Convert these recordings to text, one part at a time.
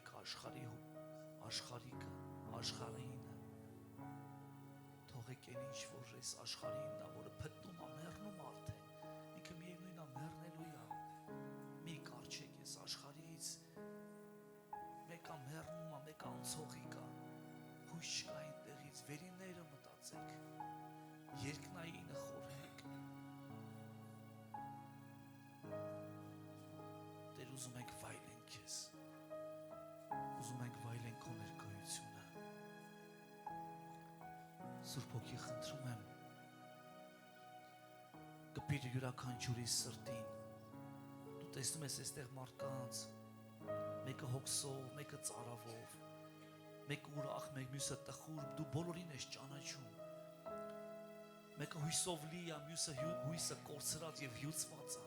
մեկ աշխարհինը թողեք այն ինչ որ այս աշխարհինն է, որը փտնում է, մեռնում արդեն, ինքը միևնույնն է մեռնելու է, մի կարճեք այս աշխարհից, մեկը մեռնում է, մեկը անցողի կա, հույս չկա այնտեղից, վերինները մտածեք, երկնայինը խորհեք, Տեր ուզում ենք վայելենք քեզ, ուզում ենք վայելենք քո ներկայությունը, Սուրբ Հոգի խնդրում եմ, կպիր յուրաքանչյուրի սրտին, դու տեսնում ես այստեղ մարդկանց, մեկը հոգսով, մեկը ծարավով, մեկը ուրախ, մյուսը տխուր, դու բոլորին ես ճանաչում, մեկը հույսով լի է, մյուսը հույսը կորցրած եւ հյուծված է,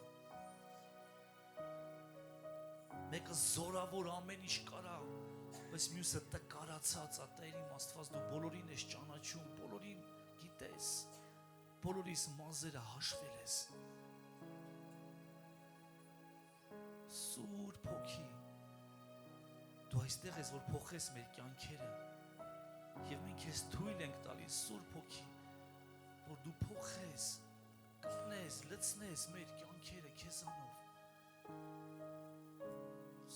մեկը զորավոր ամեն ինչ կարա, բայց մյուսը տկարացած է, Տեր իմ Աստված, դու բոլորին ես ճանաչում, բոլորին գիտես, բոլորիս մազերը հաշվել ես, Սուրբ Հոգի, դու այստեղ ես, որ փոխես մեր կյանքերը եւ մենք ես թույլ ենք տալիս, Սուրբ Հոգի, որ դու փոխես, կրնես, լցնես մեր կյանքերը քեզանով,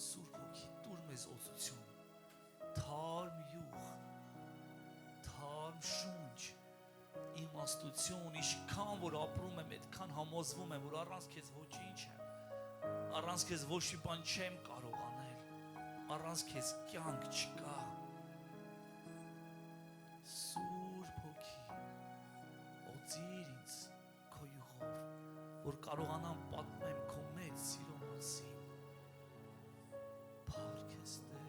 Սուրբ Հոգի, տուր մեզ օծություն, թարմ յուղ, թարմ շունչ, իմաստություն, ինչքան որ ապրում եմ, այդքան համոզվում եմ, որ առանց քեզ ոչինչ եմ, առանց քեզ ոչ մի բան չեմ կարող անել, առանց քեզ կյանք չկա, Սուրբ Հոգի, օծիր ինձ քո յուղով, որ կարողանամ պատմեմ քո մեծ սիրո մասին, Փառք ես Տեր,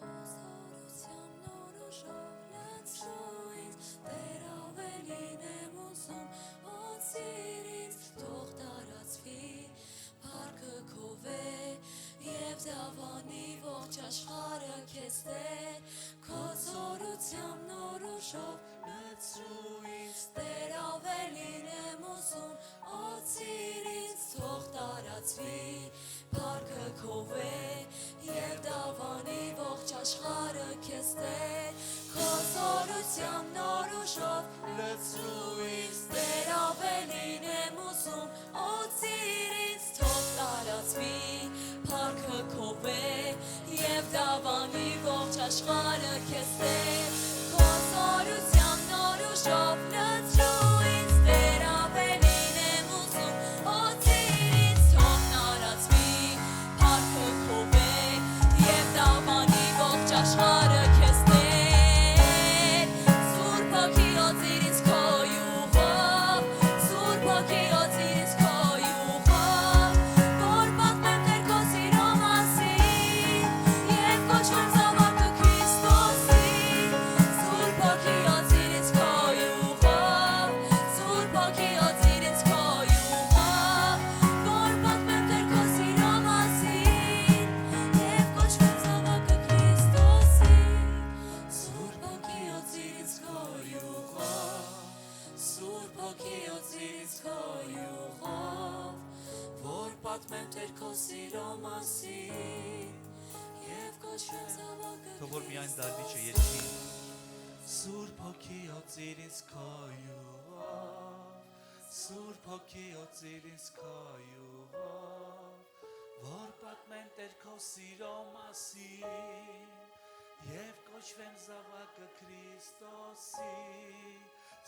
Քո զորությամբ նորոշով լցրու ինձ, Տեր ավելին եմ ուզում, օծիր ինձ, թող տարածվի, փառքը քով է, և դավանի ողջ աշխարհը քեզ Տեր, քո զորությամբ նորոշով լցրու ինձ, Տեր ավելին եմ ուզում, օծիր ինձ, թող տարածվի, փառքը քով է, և դավանի ողջ աշխարհը քեզ Տեր, քո զորությամբ նորոշով լցրու ինձ, Տեր ավելին եմ ուզում, օծիր ինձ, թող տարածվի, փառքը քով է, և դավանի ողջ աշխարհը քեզ Տեր, քո զորությամբ նորոշով լցրու ինձ, Տեր ավելին եմ ուզում, օծիր ինձ, թող տարածվի, փառքը քով է, և դավանի ողջ աշխարհը քեզ Տեր, Սուրբ Հոգի օծիր ինձ քո յուղով, Սուրբ Հոգի օծիր ինձ քո յուղով, որ պատմեմ Տեր քո սիրո մասին, և կոչվեմ զավակը Քրիստոսի, Սուրբ Հոգի օծիր ինձ քո յուղով, Սուրբ Հոգի օծիր ինձ քո յուղով, որ պատմեմ Տեր քո սիրո մասին, և կոչվեմ զավակը Քրիստոսի, Սուրբ Հոգի օծիր ինձ քո յուղով, Սուրբ Հոգի օծիր ինձ քո յուղով, որ պատմեմ Տեր քո սիրո մասին, և կոչվեմ զավակը թող որ միայն դալիճը երկի, Սուրբ Հոգի օծիր ինձ քո յուղով, Սուրբ Հոգի օծիր ինձ քո յուղով, որ պատմեմ Տեր քո սիրո մասին, և կոչվեմ զավակը Քրիստոսի,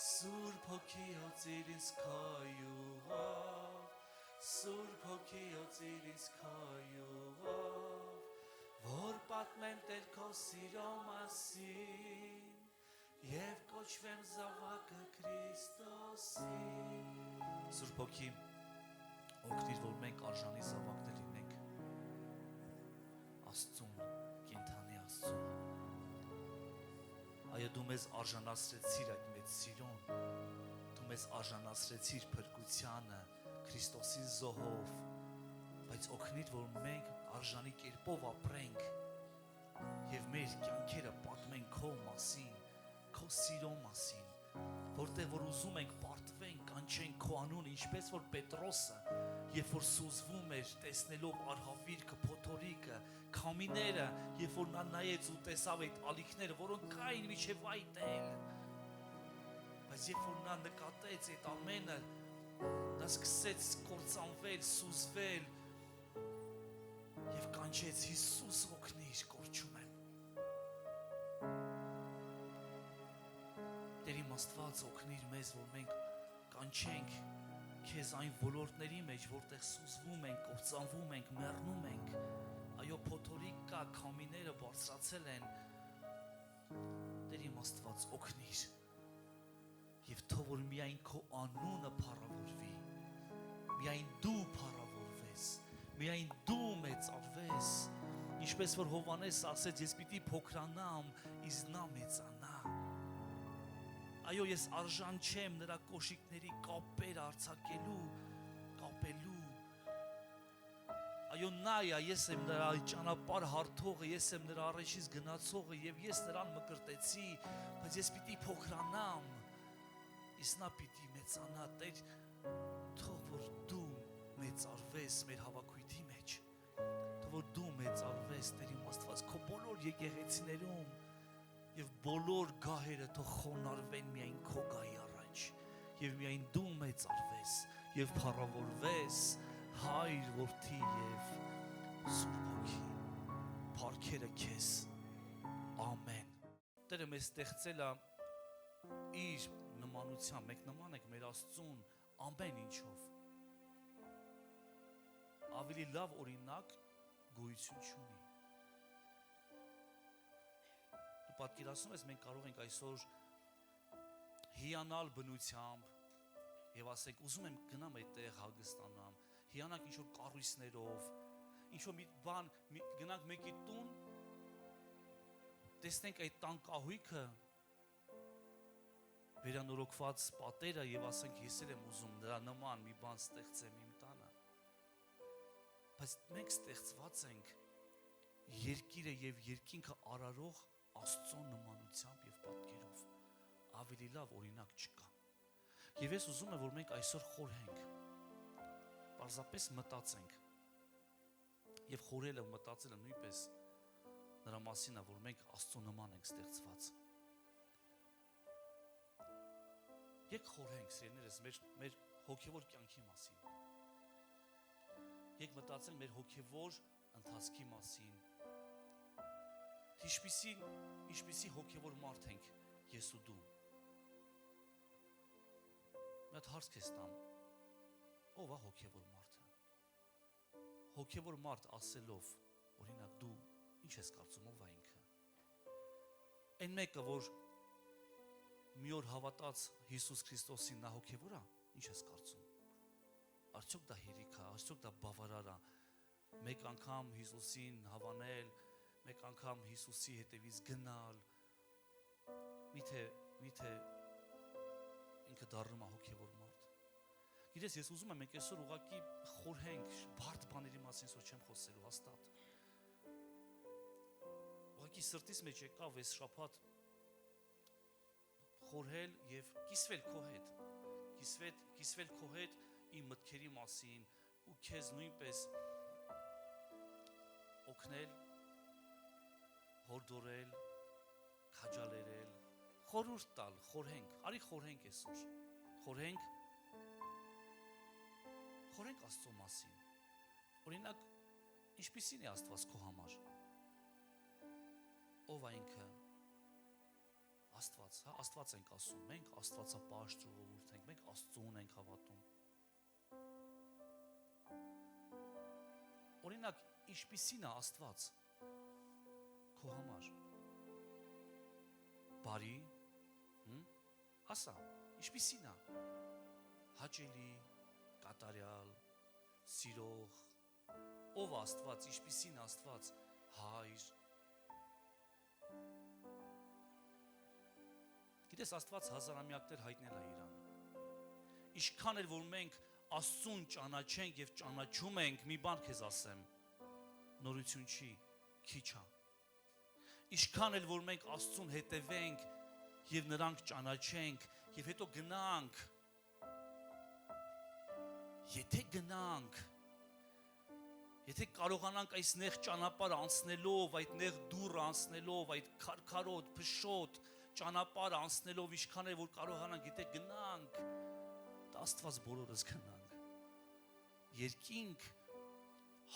Սուրբ Հոգի օծիր ինձ քո յուղով, Սուրբ Հոգի օծիր ինձ քո յուղով, որ պատմեմ Տեր քո սիրո մասին, և կոչվեմ զավակը Քրիստոսի, Սուրբ Հոգի օգնիր, որ մենք արժանի զավակներ լինենք Աստծուն, կենդանի Աստծուն, այո դու մեզ արժանացրեցիր այդ մեծ սիրուն, դու մեզ արժանացրեցիր փրկությանը, Քրիստոսի զոհով, բայց օգնիր, որ մենք արժանի կերպով ապրենք եւ մեր կյանքերը պատմենք քո մասին, քո սիրո մասին, որտեղ որ ուզում ենք պարտվենք, կանչենք քո անունը, ինչպես որ Պետրոսը, երբ որ սուզվում էր տեսնելով արհավիրքը, փոթորիկը, քամիները, երբ որ նա նայեց ու տեսավ այդ ալիքները, որոնք կային միջև այդ էլ, բայց երբ որ նա նկատեց այդ ամենը, նա սկսեց կործանվել, սուզվել եւ կանչեց Հիսուս օգնիր, կորչում եմ։ Տեր իմ Աստված օգնիր մեզ, որ մենք կանչենք քեզ այն ոլորտների մեջ, որտեղ սուզվում ենք, կործանվում ենք, մեռնում ենք, այո, փոթորիկ կա, քամիները բարձրացել են։ Տեր իմ Աստված օգնիր եւ թող որ միայն քո անունը փառավորվի, միայն դու փառավորվես, միայն դու մեծարվես, ինչպես որ Հովհաննես ասեց, ես պիտի փոքրանամ, իսկ նա մեծանա։ Այո, ես արժան չեմ նրա կոշիկների կապեր արձակելու, կապելու։ Այո, նա է, ես եմ նրա ճանապարհ հարթողը, ես եմ նրա առաջից գնացողը եւ ես նրան մկրտեցի, բայց ես պիտի փոքրանամ, իսկ նա պիտի մեծանա։ Տեր, թող որ դու մեծարվես մեր հավաքույթի մեջ, թող որ դու մեծարվես, Տեր իմ Աստված, քո բոլոր եկեղեցիներում եւ բոլոր գահերը թող խոնարհվեն միայն քո գահի առաջ եւ միայն դու մեծարվես եւ փառավորվես Հայր, Որդի եւ Սուրբ Հոգի։ Փառքերը քեզ։ Ամեն։ Տերը մեզ ստեղծել է իր նմանությամբ, մենք նման ենք մեր Աստծուն ամեն ինչով։ Ավելի լավ օրինակ գոյություն չունի։ Պատկերացնում ես, մենք կարող ենք այսօր հիանալ բնությամբ եւ ասենք ուզում եմ գնամ այդտեղ հագստանամ, հիանանք ինչ-որ կառույցներով, ինչ-որ մի բան, գնանք մեկի տուն, տեսնենք այդ տան կահույքը, վերանորոգված պատերը եւ ասենք ես էլ եմ ուզում դրա նման մի բան ստեղծեմ իմ տանը։ Բայց մենք ստեղծված ենք երկիրը եւ երկինքը արարող Աստծո նմանությամբ եւ պատկերով, ավելի լավ օրինակ չկա։ Եվ ես ուզում եմ, որ մենք այսօր խորհենք, պարզապես մտածենք, եւ խորելը ու մտածելը նույնպես նրա մասին է, որ մենք Աստծո նման ենք ստեղծված։ Եկ խորհենք, սիրելիներս, մեր հոգեվոր կյանքի մասին։ Եկ մտածենք մեր հոգեվոր ընթացքի մասին։ Ինչպիսի հոգևոր մարդ ենք ես ու դու։ Մի հատ հարց քեզ տամ, ով է հոգևոր մարդը։ Հոգևոր մարդ ասելով, օրինակ դու ինչ ես կարծում, ով է ինքը։ Այն մեկը, որ մի օր հավատաց Հիսուս Քրիստոսին, նա հոգևոր է, ինչ ես կարծում։ Արդյոք դա հերիք է, արդյոք դա բավարար է։ Մեկ անգամ Հիսուսին հավանել, մեկ անգամ Հիսուսի հետևից գնալ, միթե ինքը դառնում է հոգևոր մարդ։ Գիտես, ես ուզում եմ մենք այսօր ուղղակի խորհենք, բարդ բաների մասին այսօր չեմ խոսելու, հաստատ։ Ուղղակի սրտիս մեջ եկավ այս շաբաթ խորհել եւ կիսվել քո հետ, կիսվել քո հետ իմ մտքերի մասին ու քեզ նույնպես օգնել, հորդորել, քաջալերել, խորհուրդ տալ, խորհենք, արի խորհենք այսօր, խորհենք Աստծո մասին, օրինակ, ինչպիսին է Աստված քո համար, ով է ինքը, Աստված, հա, Աստված ենք ասում, մենք Աստվածապաշտ ժողովուրդ ենք, մենք Աստծուն ենք հավատում, օրինակ, ինչպիսին է Աստված քո համար, բարի, ասա, ինչպիսին է, հաճելի, կատարյալ, սիրող, ով Աստված, ինչպիսին Աստված, Հայր։ Գիտես, Աստված հազարամյակներ հայտնել է իրան։ Ինչքան էլ որ մենք Աստծուն ճանաչենք եւ ճանաչում ենք, մի բան քեզ ասեմ, նորություն չի, քիչ է։ Ինչքան էլ որ մենք Աստծուն հետևենք եւ նրանք ճանաչենք Եվ հետո գնանք, եթե կարողանանք այս նեղ ճանապարհ անցնելով, այդ նեղ դուռ անցնելով, այդ քարքարոտ, փշոտ ճանապարհ անցնելով, ինչքան է որ կարողանանք, եթե գնանք, դա Աստված բոլորս գնանք։ Երկինք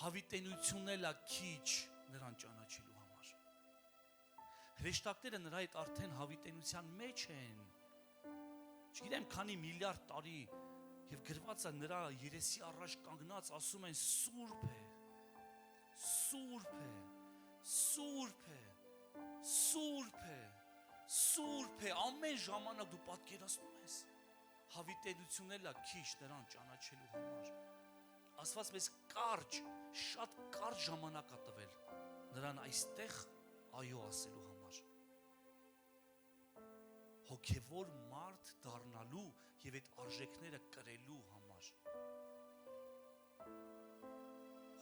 հավիտենությունն էլա քիչ նրան ճանաչելու համար։ Հրեշտակները նրա հետ արդեն հավիտենության մեջ են։ Չգիտեմ քանի միլիարդ տարի եւ գրված է նրա երեսի առաջ կանգնած ասում են սուրբ է, սուրբ է, սուրբ է, սուրբ է, սուրբ է, ամեն ժամանակ դու պատկերացնում ես հավիտենությունն էլա քիչ նրան ճանաչելու համար։ Աստված մեզ կարճ, շատ կարճ ժամանակ է տվել նրան այստեղ այո ասելու համար։ Հոգևոր մարդ դառնալու եւ այդ արժեքները կրելու համար։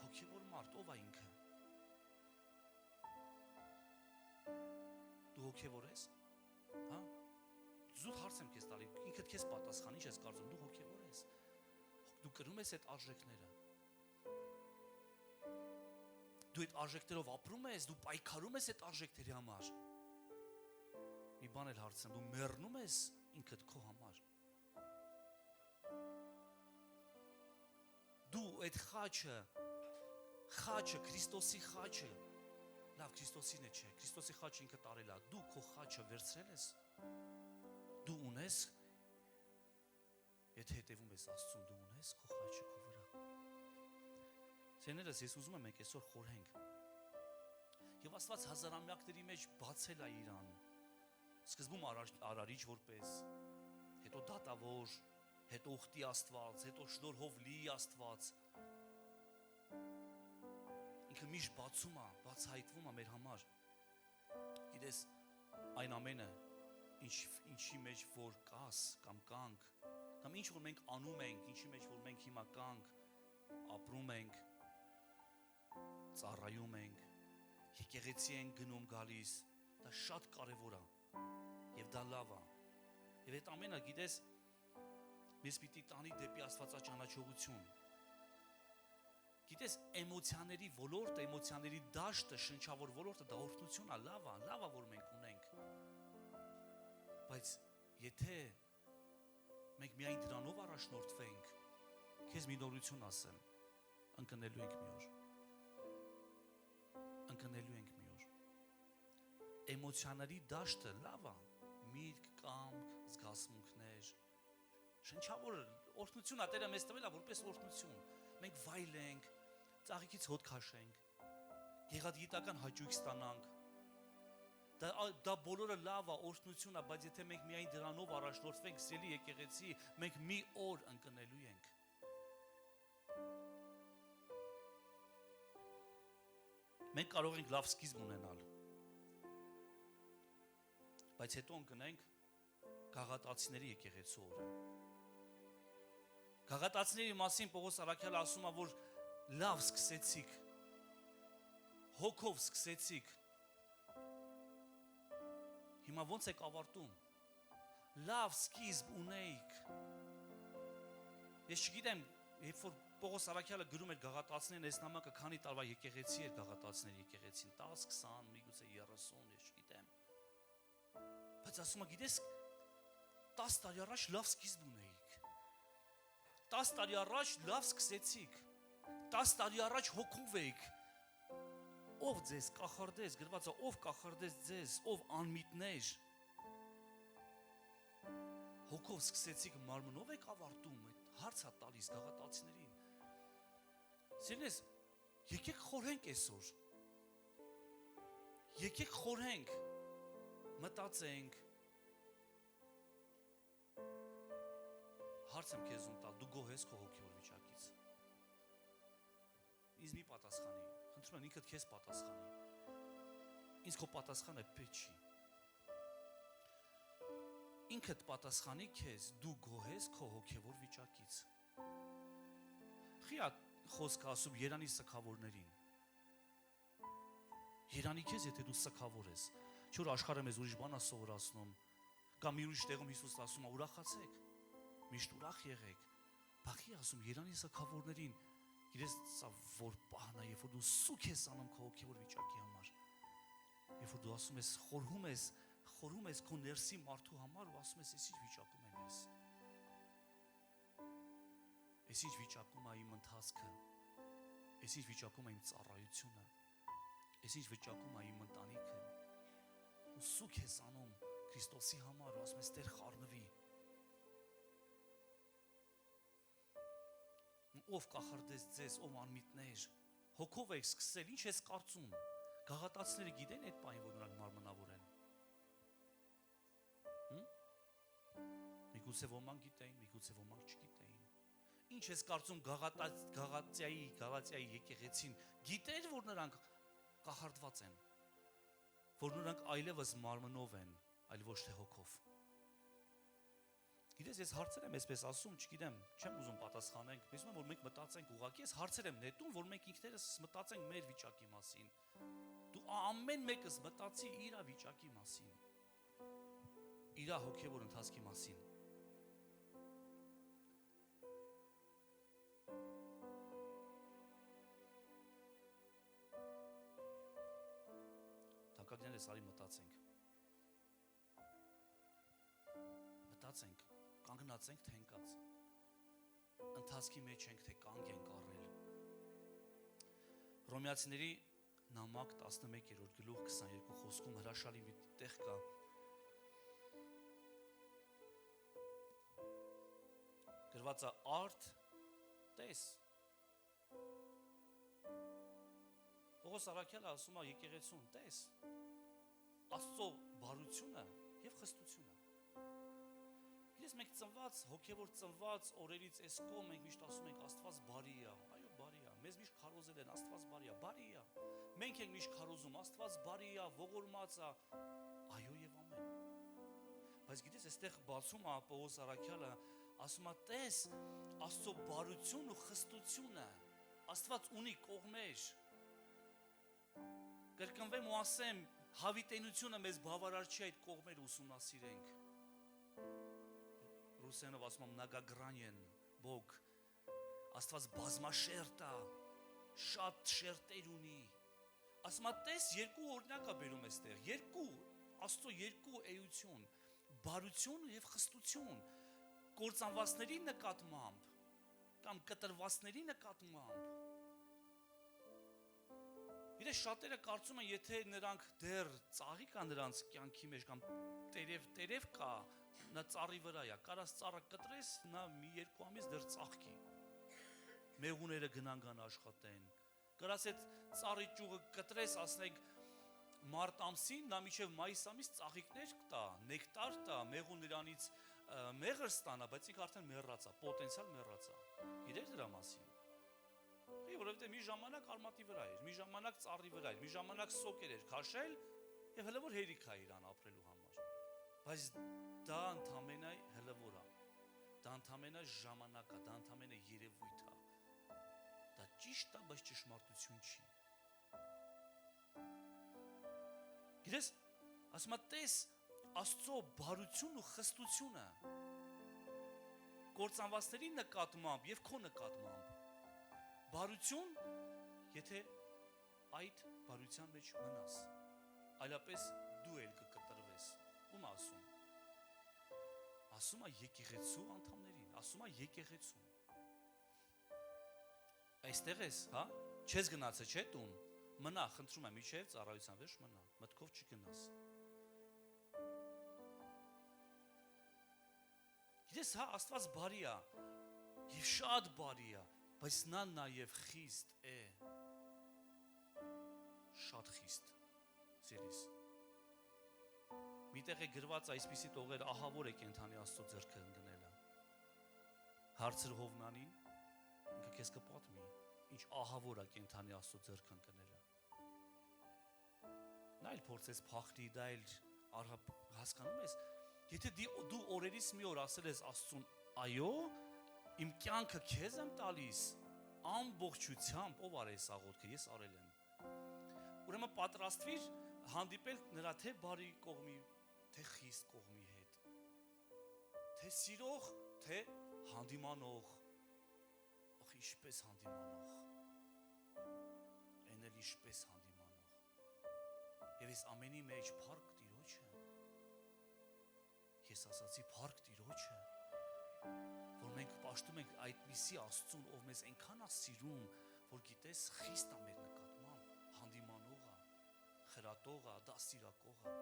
Հոգևոր մարդ ով է ինքը։ Դու հոգևոր ես։ Հա։ Զուտ հարց եմ քեզ տալի, ինքդ քեզ պատասխան, ինչ ես կարծում, դու հոգևոր ես։ Դու կրում ես այդ արժեքները։ Դու այդ արժեքներով ապրում ես, դու պայքարում ես այդ արժեքների համար։ Մի բան էլ հարցնեմ, դու մեռնում ես ինքդ քո համար։ Դու այդ խաչը, Քրիստոսի խաչը, լավ Քրիստոսին է չէ, Քրիստոսի խաչը ինքը տարել է, դու քո խաչը վերցրել ես, դու ունես, եթե հետևում ես Աստծուն, դու ունես քո խաչը քո վրա։ Սերներս, ես ուզում եմ մենք այսօր խորհենք։ Եվ Աստված հազարամյակների մեջ բացել է իրան, սկզբում արարիչ որպես, հետո դատավոր, հետո ուխտի Աստված, հետո շնորհով լի Աստված։ Ինքը միշտ բացում է, բացահայտվում է մեր համար։ Գիտես, այն ամենը, ինչի մեջ որ կաս կամ կանք, կամ ինչ որ մենք անում ենք, ինչի մեջ որ մենք հիմա կանք, ապրում ենք, ծառայում ենք, եկեղեցի ենք գնում գալիս, դա շատ կարևոր է եւ դա լավ է։ Եվ այդ ամենը, գիտես, մեզ պիտի տանի դեպի աստվածաճանաչողություն։ Գիտես, էմոցիաների ոլորտը, էմոցիաների դաշտը, շնչավոր ոլորտը դա օրհնություն է, լավ է, որ մենք ունենք։ Բայց եթե մենք միայն դրանով առաջնորդվենք, քեզ մի նորություն ասեմ, ընկնելու ենք մի օր։ Էմոցիաների դաշտը լավ է, միտք, կամք, զգացմունքներ, շնչավոր օրհնություն է, Տերը մեզ տվել է որպես օրհնություն։ Մենք վայելենք, ծաղիկից հոտ քաշենք, գեղագիտական հաճույք ստանանք։ Դա բոլորը լավ է, օրհնություն է, բայց եթե մենք միայն դրանով առաջնորդվենք, սիրելի եկեղեցի, մենք մի օր ընկնելու ենք։ Մենք կարող ենք լավ սկիզբ ունենալ, բայց հետո ընկնենք գաղատացիների եկեղեցու օրը։ Գաղատացիների մասին Պողոս Առաքյալը ասում է, որ լավ սկսեցիք, հոգով սկսեցիք, հիմա ոնց եք ավարտում, լավ սկիզբ ունեիք։ Ես չգիտեմ, երբ որ Պողոս Առաքյալը գրում էր գաղատացիներին, այս նամակը քանի տարվա եկեղեցի էր գաղատացիների եկեղեցին, 10, 20, միգուցե 30, ես չգիտեմ։ Բայց ասում է, գիտես, 10 տարի առաջ լավ սկիզբ ունեիք, 10 տարի առաջ լավ սկսեցիք, 10 տարի առաջ հոգով էիք, ով ձեզ կախարդեց, գրված է, ով կախարդեց ձեզ, ով անմիտներ, հոգով սկսեցիք, մարմնով եք ավարտում, հարց է տալիս գաղատացիներին։ Սիրելիս, եկեք խորհենք այսօր, եկեք խորհենք, մտածենք, հարց եմ քեզ տալ, դու գոհ ես քո հոգևոր վիճակից։ Ինձ մի պատասխանի, խնդրում եմ ինքդ քեզ պատասխանի։ Ինձ քո պատասխանը պետք չի։ Ինքդ պատասխանի քեզ, դու գոհ ես քո հոգևոր վիճակից։ Խիա խոսքը ասում Երանի սգավորներին։ Երանի քեզ, եթե դու սգավոր ես, չէ՞ որ աշխարհը մեզ ուրիշ բան է սովորացնում, Կամ մի ուրիշ տեղում Հիսուս ասում է ուրախացեք, միշտ ուրախ եղեք։ Բախի ասում Երանի սակավորներին, իրես սա որ պահն է, երբ որ դու սուք ես անում քո հոգևոր վիճակի համար։ Երբ որ դու ասում ես, խորհում ես քո ներսի մարդու համար ու ասում ես, ես ինչ վիճակում եմ ես։ Ես ինչ վիճակում եմ իմ ընթացքը։ Ես ինչ վիճակում եմ իմ ծառայությունը։ Ես ինչ վիճակում եմ իմ ընտանիքը։ Ու սուք ես անում Քրիստոսի համար ու ասում ես, Տեր խառնվի։ Ով կախարդեց ձեզ, ով անմիտներ, հոգով եք սկսել, ինչ ես կարծում։ Գաղատացիները գիտեն այդ պահին, որ նրանք մարմնավոր են։ Միգուցե ոմանք գիտեին, միգուցե ոմանք չգիտեին։ Ինչ ես կարծում Գաղատիայի եկեղեցին գիտեր, որ նրանք կախարդված են, որ նրանք այլևս մարմնով են, այլ ոչ թե հոգով։ Գիտես, ես հարցեր եմ այսպես ասում, չգիտեմ, չեմ ուզում պատասխանենք, ես ուզում եմ, որ մենք մտածենք ուղղակի, ես հարցեր եմ նետում, որ մենք ինքներս մտածենք մեր վիճակի մասին։ Դու ամեն մեկս մտածի իր վիճակի մասին, իր հոգևոր ընթացքի մասին։ Դակակներս արի մտածենք։ Մտածենք, կանգնացենք, թե ընկած։ Ընթացքի մեջ ենք, թե կանգ ենք առել։ Հռոմեացիների նամակ 11-րդ գլուխ 22 խոսքում հրաշալի մի տեղ կա։ Գրված է արդ տես։ Պողոս Արաքյալը ասում է եկեղեցուն տես։ Աստծո բարությունը եւ խստությունը։ Ես մենք ծնված, հոգևոր ծնված օրերից այս կողմ մենք միշտ ասում ենք Աստված բարի է, այո բարի է, մեզ միշտ քարոզել են Աստված բարի է, բարի է։ Մենք ենք միշտ քարոզում Աստված բարի է, ողորմած է, այո եւ ամեն։ Բայց գիտես, այստեղ բացում է Պողոս Արաքյալը, ասում է տես Աստծո բարությունն ու խստությունը, Աստված ունի կողմեր։ Կրկնվեմ ու ասեմ, հավիտենությունը մեզ բավարար չի այդ կողմերը ուսումնասիրենք։ Ռուսերենով ասում եմ նագագրանյեն, Բոգ, Աստված բազմաշերտ է, շատ շերտեր ունի։ Ասում է, տես երկու օրինակ է բերում այստեղ, Աստծո երկու էություն, բարություն եւ խստություն, կործանվածների նկատմամբ կամ կտրվածների նկատմամբ։ Իրես շատերը կարծում են, եթե նրանք դեռ ծաղի կա նրանց կյանքի մեջ կամ տերև կա, նա ծառի վրա է, կարաս ծառը կտրես, նա մի երկու ամիս դեռ ծաղկի։ Մեղուները գնան աշխատեն։ Կարաս այդ ծառի ճյուղը կտրես, ասենք մարտ ամսին, նա մինչև մայիս ամիս ծաղիկներ կտա, նեկտար տա, մեղուն նրանից մեղր ստանա, բայց ինքը արդեն մեռած է, պոտենցիալ մեռած է։ Գիտես դրա մասին։ Որովհետև մի ժամանակ արմատի վրա էր, մի ժամանակ ծառի վրա էր, մի ժամանակ սոկեր էր քաշել եւ հələ որ հերիք է իրան ապրելու համար։ Բայց դա ընդամենը հəլվոր է։ Դա ընդամենը ժամանակ է, դա ընդամենը երևույթ է։ Դա ճիշտ է, բայց ճշմարտություն չի։ Գիտես, ասում եմ, տես Աստծո բարությունն ու խստությունը կործանվածների նկատմամբ եւ քո նկատմամբ։ Բարություն, եթե այդ բարության մեջ մնաս, այլապես դու էլ կկտրվես։ Ում ասում։ Ասում է եկեղեցու անդամներին, ասում է եկեղեցուն։ Այստեղ ես, հա? Չես գնացել, չէ՞ տուն։ Մնա, խնդրում եմ, իջև ծառայության վերջ մնա, մտքով չգնաս։ Գիտես, հա, Աստված բարի է, եւ շատ բարի է, բայց նա նաև խիստ է, շատ խիստ, սիրիս։ Միտեղ է գրված այսպիսի տողեր, ահավոր է կենթանի Աստծո ձեռքը ընկնելը։ Հարցր Հովնանին, ինքը քեզ կպատմի, ինչ ահավոր է կենթանի Աստծո ձեռքը ընկնելը։ Նա էլ փորձեց փախնի, դա էլ հասկանում ես, եթե դու օրերից մի օր ասել ես Աստծուն, այո, իմ կյանքը քեզ եմ տալիս, ամբողջությամբ, ով արել է աղոթքը, ես արել եմ։ Ուրեմն պատրաստվիր հանդիպել նրա թե բարի կողմի, թե խիստ կողմի հետ։ թե սիրող, թե հանդիմանող։ Ախ, ինչպես հանդիմանող։ Այն էլ ինչպես հանդիմանող։ Եվ այս ամենի մեջ փառք Տիրոջը։ Ես ասացի փառք Տիրոջը, որ մենք պաշտում ենք այդպիսի Աստծուն, ով մեզ այնքան է սիրում, որ գիտես խիստ է մեր նկատմամբ, հանդիմանող է, խրատող է, դաստիարակող է։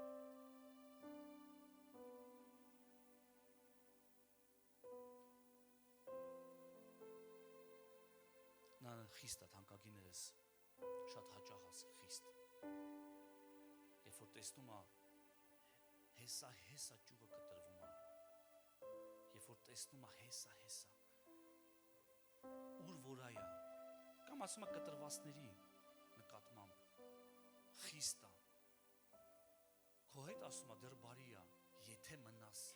Նա խիստ է թանկագիներս, շատ հաճախ է խիստ։ Երբ որ տեսնում է հեսա ճյուղը կտրվում է, երբ որ տեսնում է հեսա, ուր որ այա, կամ ասում է կտրվածների նկատմամբ, խիստ է, քո հետ ասում է դեռ բարի է, եթե մնաս,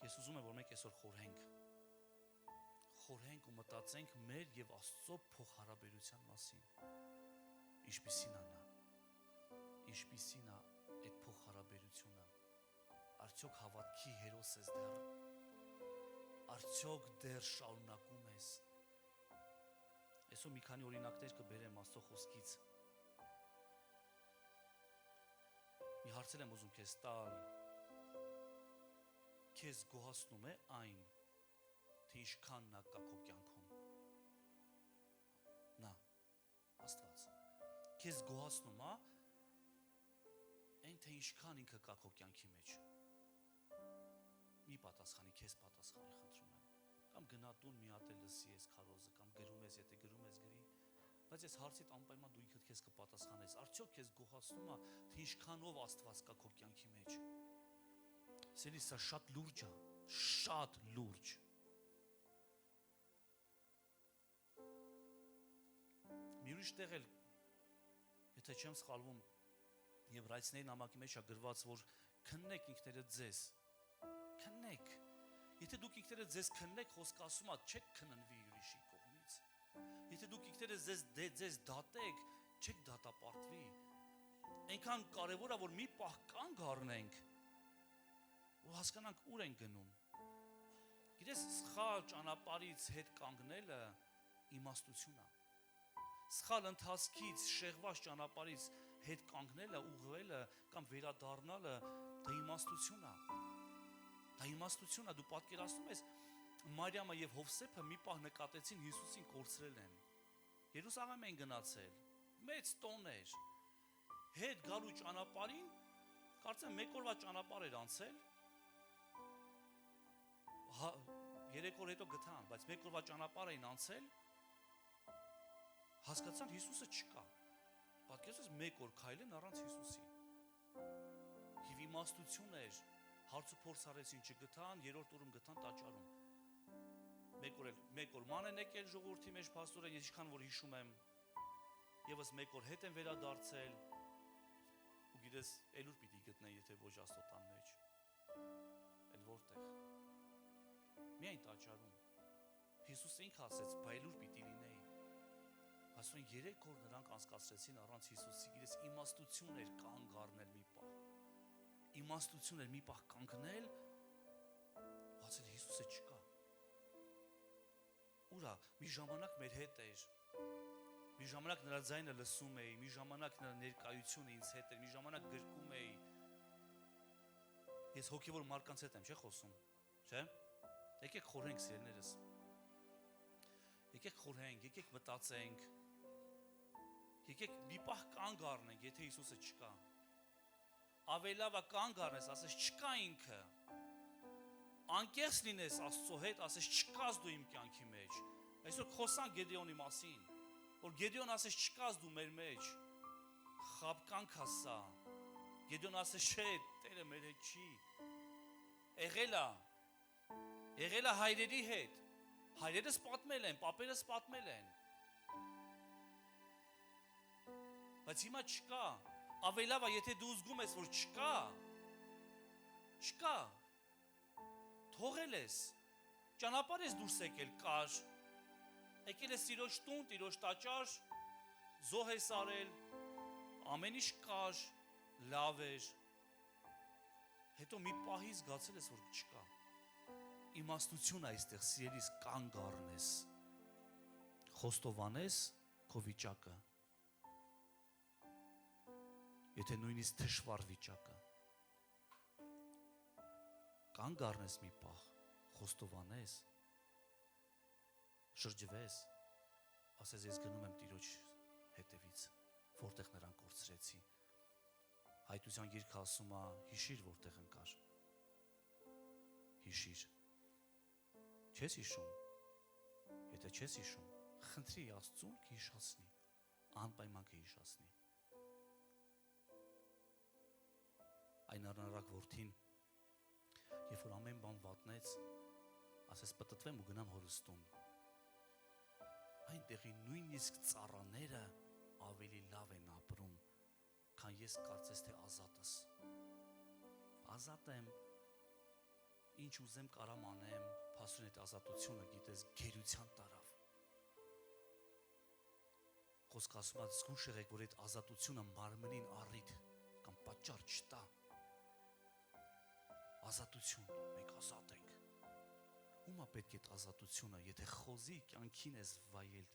ես ուզում եմ, որ մենք այսօր խորհենք ու մտածենք մեր և Աստծո փոխհարաբերության մասին, ինչպիսին է նա, ինչպիսին է այդ փոխհարաբերությունը, արդյոք հավատքի հերոս ես դեռ, արդյոք դեռ շարունակում ես։ Այսօր մի քանի օրինակներ կբերեմ Աստծո խոսքից։ Մի հարցեր եմ ուզում քեզ տալ, քեզ գոհացնում է այն, թե ինչքան նա կա քո կյանքում։ Նա, Աստված, քեզ գոհացնում է այն, թե ինչքան ինքը կա քո կյանքի մեջ։ Մի պատասխանի, քեզ պատասխանի խնդրում եմ։ Կամ գնա տուն մի հատ էլ լսի այս քարոզը, կամ գրում ես, եթե գրում ես գրի, բայց այս հարցիդ անպայման դու ինքդ քեզ կպատասխանես։ Արդյոք քեզ գոհացնում է, թե ինչքանով Աստված կա քո կյանքի մեջ։ Սիրելի, սա շատ լուրջ է, շատ լուրջ։ Մի ուրիշ տեղ էլ, եթե չեմ սխալվում, Եբրայեցիների նամակի մեջ է գրված, որ քննեք ինքներդ ձեզ, քննեք։ Եթե դուք ինքներդ ձեզ քննեք, խոսքը ասում է, չեք քննվի ուրիշի կողմից։ Եթե դուք ինքներդ ձեզ դատեք, չեք դատապարտվի։ Այնքան կարևոր է, որ մի պահ կանգ առնենք ու հասկանանք ուր ենք գնում։ Գիտես, սխալ ճանապարհից հետ կանգնելը իմաստություն է։ Սխալ ընթացքից, շեղված ճանապարհից հետ կանգնելը, ուղղվելը կամ վերադառնալը դա իմաստություն է։ Դա իմաստություն է, դու պատկերացնում ես, Մարիամը եւ Հովսեփը մի պահ նկատեցին Հիսուսին կորցրել են։ Երուսաղեմ են գնացել, մեծ տոն էր։ Հետ գալու ճանապարհին, կարծեմ 1 օրվա ճանապարհ էր անցել։ 3 օր հետո գտան, բայց 1 օրվա ճանապարհ էին անցել, հասկացան Հիսուսը չկա։ Պատկերացրու 1 օր քայլեն առանց Հիսուսի։ Եվ իմաստություն էր, հարց ու փորձ արեցին, չգտան, 3-րդ օրում գտան տաճարում։ 1 օր ման են եկել ժողովրդի մեջ փաստորեն, ես ինչքան որ հիշում եմ, եւս 1 օր հետ են վերադարձել, ու գիտես, ելուր պիտի գտնեն, եթե ոչ Աստոտան մեջ։ Էլ որտեղ։ Միայն տաճարում։ Հիսուսը ինքը ասեց, բա ելուր պիտի լինեի։ Ասում են 3 օր նրանք անցկացրեցին առանց Հիսուսի, գիտես, իմաստություն էր կանգ առնել մի պահ։ Իմաստություն էր մի պահ կանգնել, ու ասել Հիսուսը չկա։ Ուրա, մի ժամանակ մեր հետ էր, մի ժամանակ նրա ձայնը լսում էի, մի ժամանակ նրա ներկայությունը ինձ հետ էր, մի ժամանակ գրկում էի։ Ես հոգևոր մարդկանց հետ եմ, չէ՞ խոսում, չէ՞։ Եկեք խորհենք, սիրելիներս։ Եկեք խորհենք, եկեք մտածենք։ Եկեք մի պահ կանգ առնենք, եթե Հիսուսը չկա։ Ավելի լավ է կանգ առնես, ասես չկա ինքը։ Անկեղծ լինես Աստծո հետ, ասես չկաս դու իմ կյանքի մեջ։ Այսօր խոսանք Գեդեոնի մասին, որ Գեդեոն ասես չկաս դու մեր մեջ։ Խաբկանք է սա։ Գեդեոն ասես չէ, Տերը մեր հետ չի։ Եղել է հայրերի հետ։ Հայրերս պատմել են, պապերս պատմել են։ Բայց հիմա չկա։ Ավելի լավ է, եթե դու զգում ես, որ չկա, թողել ես, ճանապարհ ես դուրս եկել, կար, եկել ես Տիրոջ տուն, Տիրոջ տաճար, զոհ ես արել, ամեն ինչ կար, լավ էր, հետո մի պահի զգացել ես, որ չկա։ Իմաստություն այստեղ սիրելիս կանգ առնես, խոստովանես քո վիճակը, եթե նույնիսկ դժվար վիճակը, կանգ առնես մի պահ, խոստովանես, շրջվես, ասես ես գնում եմ Տիրոջ հետևից, որտեղ նրան կորցրեցի։ Հայտության գիրքը ասում է, հիշիր որտեղ ընկար, հիշիր, չես հիշում, եթե չես հիշում, խնդրի Աստծուն կհիշացնի, անպայման կհիշացնի։ Այն առնարակ որդին, երբ որ ամեն բան վատնեց, ասես պտտվեմ ու գնամ հորս տուն, այնտեղի նույնիսկ ծառաները ավելի լավ են ապրում, քան ես կարծես թե ազատս։ Ազատ եմ, ինչ ուզեմ կարամ անեմ, փաստորեն այդ ազատությունը գիտես գերության տարավ։ Խոսքը ասում է զգուշ եղեք, որ այդ ազատությունը մարմնին առիթ կամ պատճառ չտա։ Ազատություն, մենք ազատ ենք։ Ում է պետք է այդ ազատությունը, եթե խոզի կյանքին ես վայել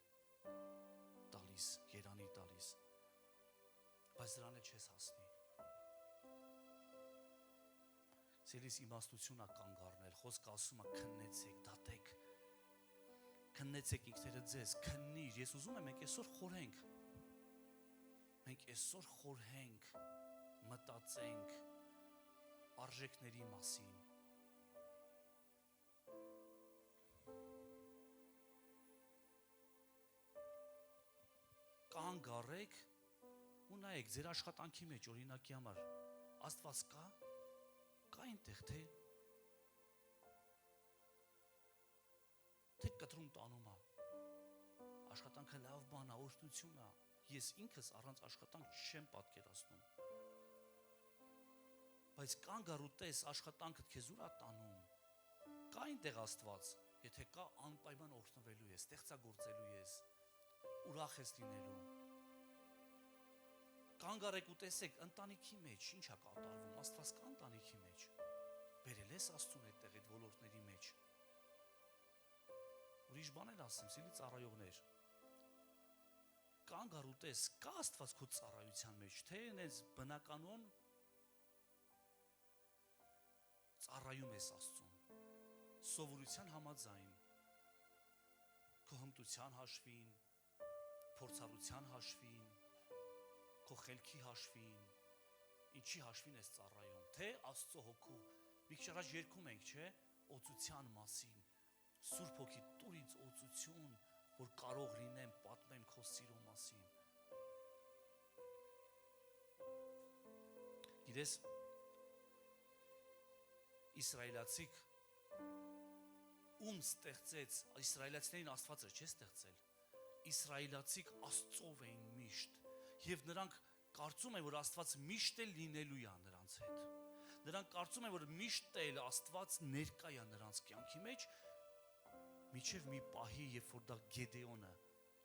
տալիս, երանի տալիս, բայց դրան էլ չես հասնի։ Սիրելիս իմաստություն է կանգ առնել, խոսքը ասում է քննեցեք, դատեք, քննեցեք ինքներդ ձեզ, քննիր, ես ուզում եմ մենք այսօր խորհենք, մտածենք արժեքների մասին։ Կանգ առեք ու նայեք ձեր աշխատանքի մեջ, օրինակի համար, Աստված կա այնտեղ, թե կտրում տանում է, աշխատանքը լավ բան է, օրհնություն է, ես ինքս առանց աշխատանք չեմ պատկերացնում, բայց կանգ առ ու տես աշխատանքդ քեզ ուր է տանում, կա այնտեղ Աստված, եթե կա անպայման օրհնվելու ես, ստեղծագործելու ես, ուրախ ես լինելու։ Կանգ առեք ու տեսեք ընտանիքի մեջ ինչ է կատարվում, Աստված կա ընտանիքի մեջ, բերել ես Աստծուն այդտեղ այդ ոլորտների մեջ։ Ուրիշ բան էլ ասեմ, սիրելի ծառայողներ, կանգ առ ու տես, կա Աստված քո ծառայության մեջ, թե այնպես բնականon ծառայում ես Աստծուն, սովորության համաձայն, քո հմտության հաշվին, փորձառության հաշվին, քո խելքի հաշվին, ինչի հաշվին ես ծառայում, թե Աստծո հոգու, մի քիչ առաջ երգում ենք, չէ, օծության մասին, Սուրբ Հոգի տուր ինձ օծություն, որ կարող լինեմ պատմեմ քո սիրո մասին։ Գիտես, իսրայելացիք ում ստեղծեց, իսրայելացիներին Աստվածը չէ ստեղծել, իսրայելացիք Աստծով էին միշտ, և նրանք կարծում են, որ Աստված միշտ էլ լինելու է նրանց հետ, նրանք կարծում են, որ միշտ էլ Աստված ներկա է նրանց կյանքի մեջ, մինչև մի պահի, երբ որ դա Գեդեոնը,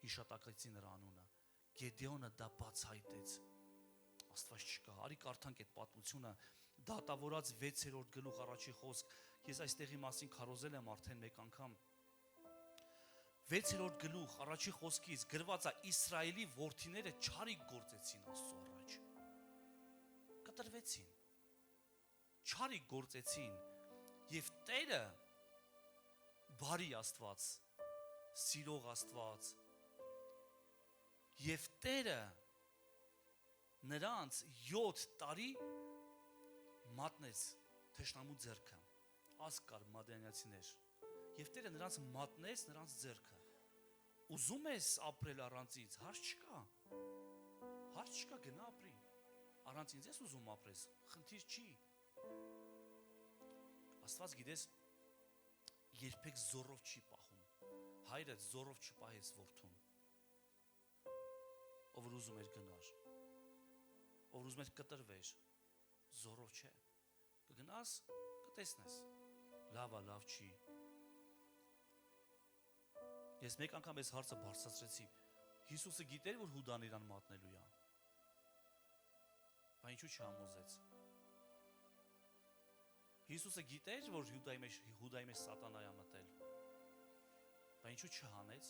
հիշատակեցի նրա անունը, Գեդեոնը դա բացահայտեց, Աստված չկա, արի կարդանք այդ պատմությունը, դատավորաց 6-րդ գլուխ առաջի խոսք, ես այստեղի մասին քարոզել եմ արդեն մեկ անգամ, 6-րդ գլուխ առաջի խոսքից գրված է Իսրայելի որդիները չարիք գործեցին Աստծո առաջ, կտրվեցին, չարիք գործեցին, և Տերը բարի Աստված, սիրող Աստված, և Տերը նրանց 7 տարի մատնեց թշնամու ձեռքը, ազգ կար մադիանացիներ, և Տերը նրանց մատնեց նրանց ձեռքը, ուզում ես ապրել առանց ինձ, հարց չկա, գնա ապրի, առանց ինձ ես ուզում ապրես, խնդիր չի, Աստված գիտես, երբեք զորով չի պահում, հայրդ զորով չպահեց որդուն, ով որ ուզում էր գնար, ով որ ուզում էր կտրվեր, զորով չէ, կգնաս, կտեսնես, լավ է, լավ չի, ես մեկ անգամ ես հարցը բարձրացրեցի, Հիսուսը գիտեր, որ Հուդան իրան մատնելու է, Բայց ինչու չհամոզեց։ Հիսուսը գիտեր, որ Հյուդայի մեջ սատանայ է մտել։ Բայց ինչու չհանեց։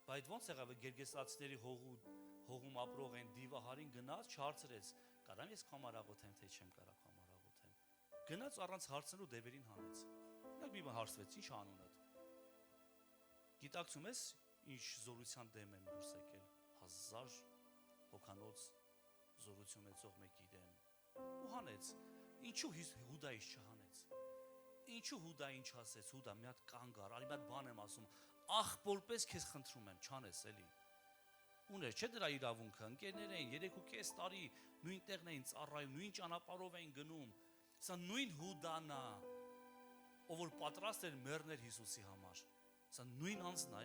Բայց ոնց եղավ գերգեսացիների հողում ապրող այն դիվահարին գնաց, չհարցրեց, կարամ ես քամարաղոթեմ, թե չեմ կարող քամարաղոթեմ։ Գնաց առանց հարցնելու դևերին հանեց։ Նա մի բան հարցրեց, ի՞նչ անունդ։ Գիտակցում ես, ինչ զորության դեմ եմ դուրս եկել։ 1000 հոգանոց զորություն ունեցող մեկի դեմ։ Ու հանեց։ Ինչու Հյուդայից չհանեց։ Ինչու Հյուդային չասեց, Հյուդա մի հատ կանգ առ, արի մի հատ բան եմ ասում, աղբորպես քեզ խնդրում եմ, չանես էլի։ Ուներ չէ դրա իրավունքը, ընկերներ էին 3.5 տարի նույն տեղն էին ծառայում, նույն ճանապարհով էին գնում։ Սա նույն Հյուդան է, ով որ պատրաստ էր մեռնել Հիսուսի համար։ Սա նույն անձն է։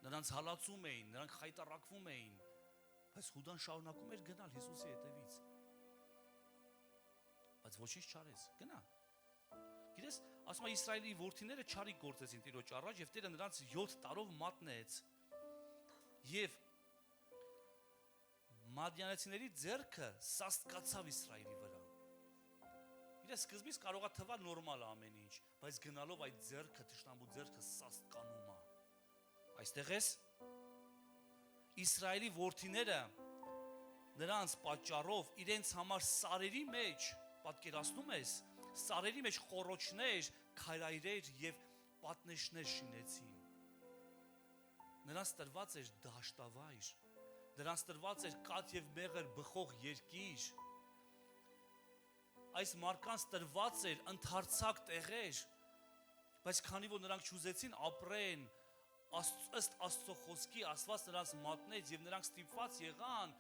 Նրանց հալածում էին, նրանք խայտառակվում էին, բայց Հյուդան շարունակում էր գնալ Հիսուսի հետևից։ Բայց ոչինչ չարեց, գնա։ Գիտես, ասում է Իսրայելի որդիները չարիք գործեցին Տիրոջ առաջ եւ Տերը նրանց 7 տարով մատնեց։ Եվ Մադիանեցիների ձեռքը սաստկացավ Իսրայելի վրա։ Գիտես, սկզբից կարող է թվալ նորմալ ամեն ինչ, բայց գնալով այդ ձեռքը, թշնամու ձեռքը սաստկանում է։ Այստեղ էս Իսրայելի որդիները նրանց պատճառով իրենց համար սարերի մեջ, պատկերացնում ես, սարերի մեջ խոռոչներ, քարայրեր եւ պատնեշներ շինեցին։ Նրանց տրված էր դաշտավայր, նրանց տրված էր կաթ եւ մեղր բխող երկիր։ Այս մարդկանց տրված էր ընդարձակ տեղեր, բայց քանի որ նրանք չուզեցին ապրեն ըստ Աստծո խոսքի, Աստված նրանց մատնեց եւ նրանք ստիպված եղան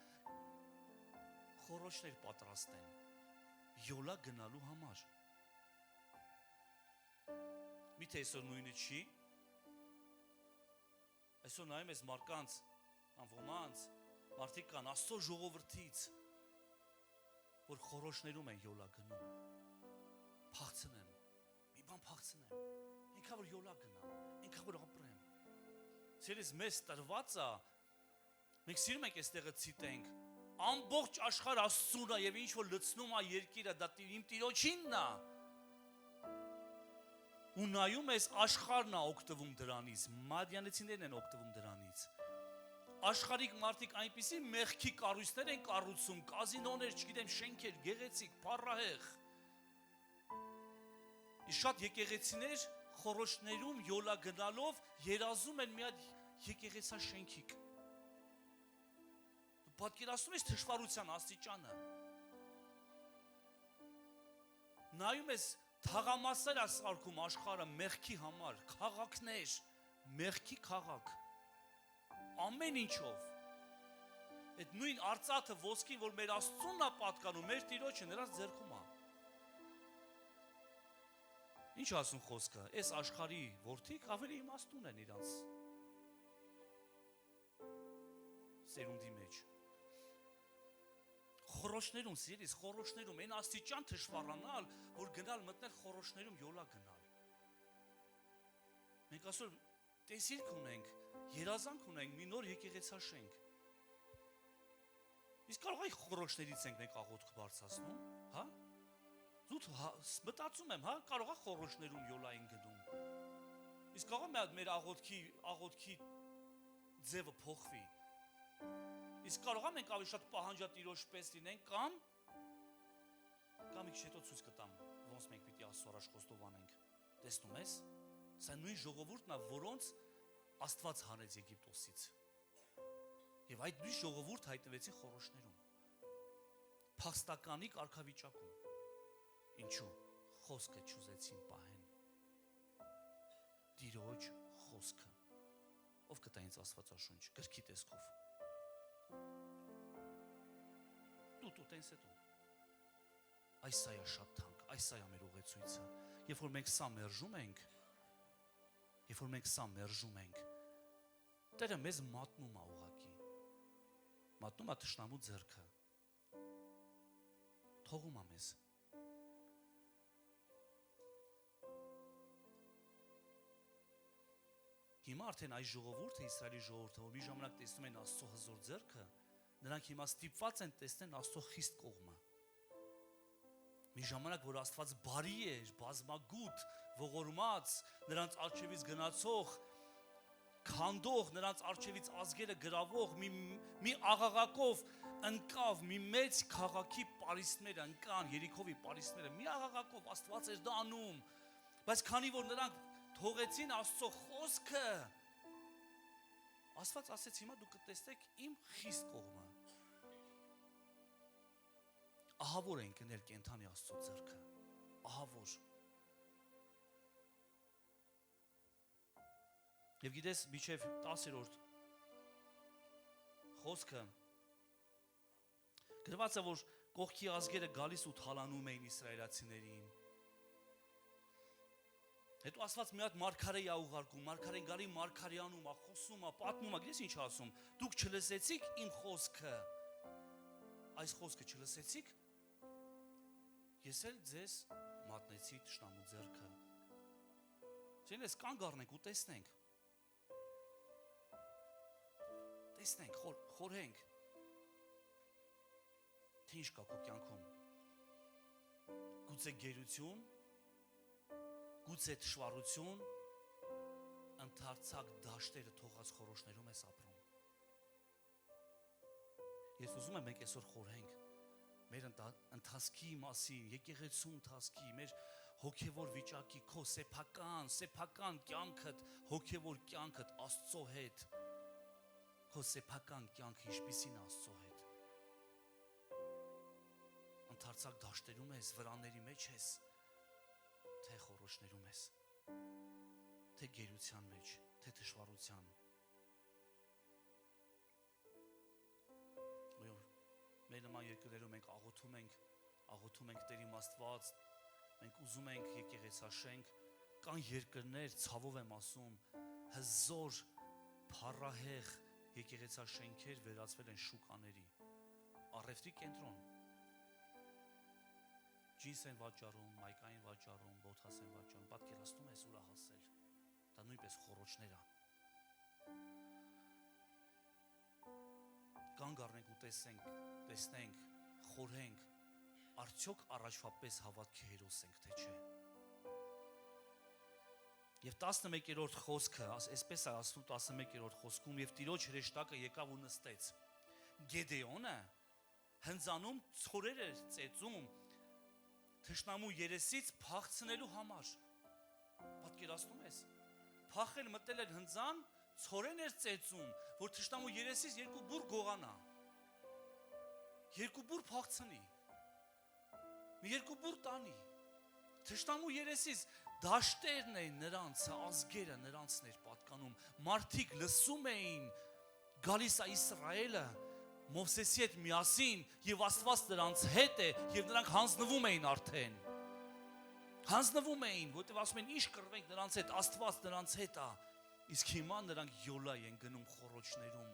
խոռոչներ պատրաստեն յոլա գնալու համար։ Միթե այսօր նույնը չի։ Այսօր նայում ես մարդկանց, ոմանց, մարդիկ կան Աստծո ժողովրդից, որ խոռոչներում են յոլա գնում, փախցնեմ, մի բան փախցնեմ, ինքա որ յոլա գնամ, ինքա որ ապրեմ։ Սիրես մեզ տրված է, մենք սիրում ենք այստեղը ցիտենք, ամբողջ աշխարհը Աստծուն է եւ ինչ որ լցնում է երկիրը, դա իմ Տիրոջինն է։ Ու նայում ես աշխարհն է օգտվում դրանից, մադիանեցիներն են օգտվում դրանից։ Աշխարհիկ մարդիկ այնպիսի մեղքի կառույցներ են կառուցում, կազինոներ, չգիտեմ, շենքեր, գեղեցիկ, փառահեղ։ Իսկ շատ եկեղեցիներ խոռոչներում յոլա գնալով երազում են մի հատ եկեղեցաշենքիկ։ Դու պատկերացնում ես թշվառության աստիճանը։ Նայում ես թաղամասեր է սարքում աշխարհը մեղքի համար, քաղաքներ, մեղքի քաղաք, ամեն ինչով։ Այդ նույն արծաթը ոսկին, որ մեր Աստծունն է պատկանում, մեր Տիրոջը նրանց ձեռքում է։ Ինչ ասում խոսքը, այս աշխարհի որդիք ավելի իմաստուն են իրանց սերունդի մեջ։ Խոռոչներում, սիրիս, խոռոչներում, այն աստիճան թշվառանալ, որ գնալ մտնել խոռոչներում յոլա գնալ։ Մենք այսօր տեսիլք ունենք, երազանք ունենք մի նոր եկեղեցաշենք։ Իսկ կարող է խոռոչներից ենք մենք աղոթք բարձրացնում, հա? Զուտ մտածում եմ, հա, կարող է խոռոչներում յոլային գնում։ Իսկ կարող է մի հատ մեր աղոթքի ձևը փոխվի։ Իսկ կարող է մենք ավելի շատ պահանջատիրոջ պես լինենք կամ մի քիչ հետո ցույց կտամ, ոնց մենք պիտի Աստծո առաջ խոստովանենք։ Տեսնում ես, սա նույն ժողովուրդն է, որոնց Աստված հանեց Եգիպտոսից։ Եվ այդ նույն ժողովուրդ հայտնվեցին խոռոչներում։ Փախստականի կարգավիճակում։ Ինչու? Խոսքը չուզեցին պահեն։ Տիրոջ խոսքը։ Ով կտա ինձ Աստվածաշունչ, գրքի տեսքով։ Դու տենց է դու։ Այս սա է շատ թանկ, այս սա է մեր ուղեցույցը։ Երբ որ մենք սա մերժում ենք, Տերը մեզ մատնում է ուղակի։ Մատնում է թշնամու ձեռքը։ Թողում է մեզ։ Հիմա արդեն այս ժողովուրդը, Իսրայելի ժողովուրդը, որ մի ժամանակ տեսնում են Աստծո հզոր ձեռքը, նրանք հիմա ստիպված են տեսնեն Աստծո խիստ կողմը։ Մի ժամանակ, որ Աստված բարի էր, բազմագութ, ողորմած, նրանց արջևից գնացող, քանդող, նրանց արջևից ազգերը գրավող, մի աղաղակով ընկավ, մի մեծ քաղաքի պարիսպները ընկան, Երիքովի պարիսպները, մի աղաղակով Աստված էր դա անում, բայց քանի որ նրանք թողեցին Աստծո խոսքը, Աստված ասեց, հիմա դուք կտեսնեք իմ խիստ կողմը։ Ահավոր են կներ կենթանի Աստծո ձեռքը, ահավոր։ Եվ գիտես, միջև 10-րդ խոսքը գրված է, որ կողքի ազգերը գալիս ու թալանում էին իսրայելացիներին։ Հետո Աստված մի հատ մարգարե է ուղարկում, մարգարեն գալի մարգարյանում, խոսում, պատմում, գիտես ինչ ասում։ Դուք չլսեցիք իմ խոսքը։ Այս խոսքը չլսեցիք։ Ես էլ ձեզ մատնեցի թշնամու ձեռքը։ Ձեզ կանգ առնենք ու տեսնենք։ Տեսնենք, խորհենք։ Թե ինչ կա քո կյանքում։ Գուցե գերություն, գուցե թշվառություն, ընդարձակ դաշտերը թողած խորհուրդներում ես ապրում։ Ես ուզում եմ մենք այսօր խորհենք մեր ընթացքի մասին, եկեղեցու ընթացքի, մեր հոգևոր վիճակի, քո սեփական կյանքդ, հոգևոր կյանքդ Աստծո հետ, քո սեփական կյանքը ինչպիսին Աստծո հետ։ Ընդարձակ դաշտերում ես, վրանների մեջ ես, թե խորհուրդներում ես, թե գերության մեջ, թե թշվառության։ Մեր նման երկրներում մենք աղոթում ենք Տեր իմ Աստված, մենք ուզում ենք եկեղեցաշենք, կան երկրներ, ցավով եմ ասում, հզոր, փառահեղ եկեղեցաշենքեր վերածվել են շուկաների, առևտրի կենտրոն, ջինս են վաճառում, մայկային վաճառում, բոթաս են վաճառում, պատկերացնում ես ուր է հասել, դա նույնպես խոռոչներ է։ Կանգ առնենք ու տեսնենք, խորհենք, արդյոք առաջվա պես հավատքի հերոս ենք, թե չէ։ Եվ 11-րդ խոսքը, այսպես է ասվում 11-րդ խոսքում, եւ Տիրոջ հրեշտակը եկավ ու նստեց։ Գեդեոնը հնձանում ցորեր էր ծեծում թշնամու երեսից փախցնելու համար։ Պատկերացնում ես։ Փախել մտել էր հնձան, ցորեն էր ծեծում, որ թշնամու երեսից երկու բուր գողանա։ Երկու բուր փախցնի։ Մի երկու բուր տանի։ Թշնամու երեսից դաշտերն էին նրանց, ազգերը նրանցն էր պատկանում։ Մարդիկ լսում էին, գալիս է Իսրայելը Մովսեսի հետ միասին եւ Աստված նրանց հետ է եւ նրանք հանձնվում էին արդեն։ Հանձնվում էին, որտեղ ասում են ինչ կռվենք նրանց հետ, Աստված նրանց հետ է։ Իսկ հիմա նրանք յոլա են գնում խոռոչներում։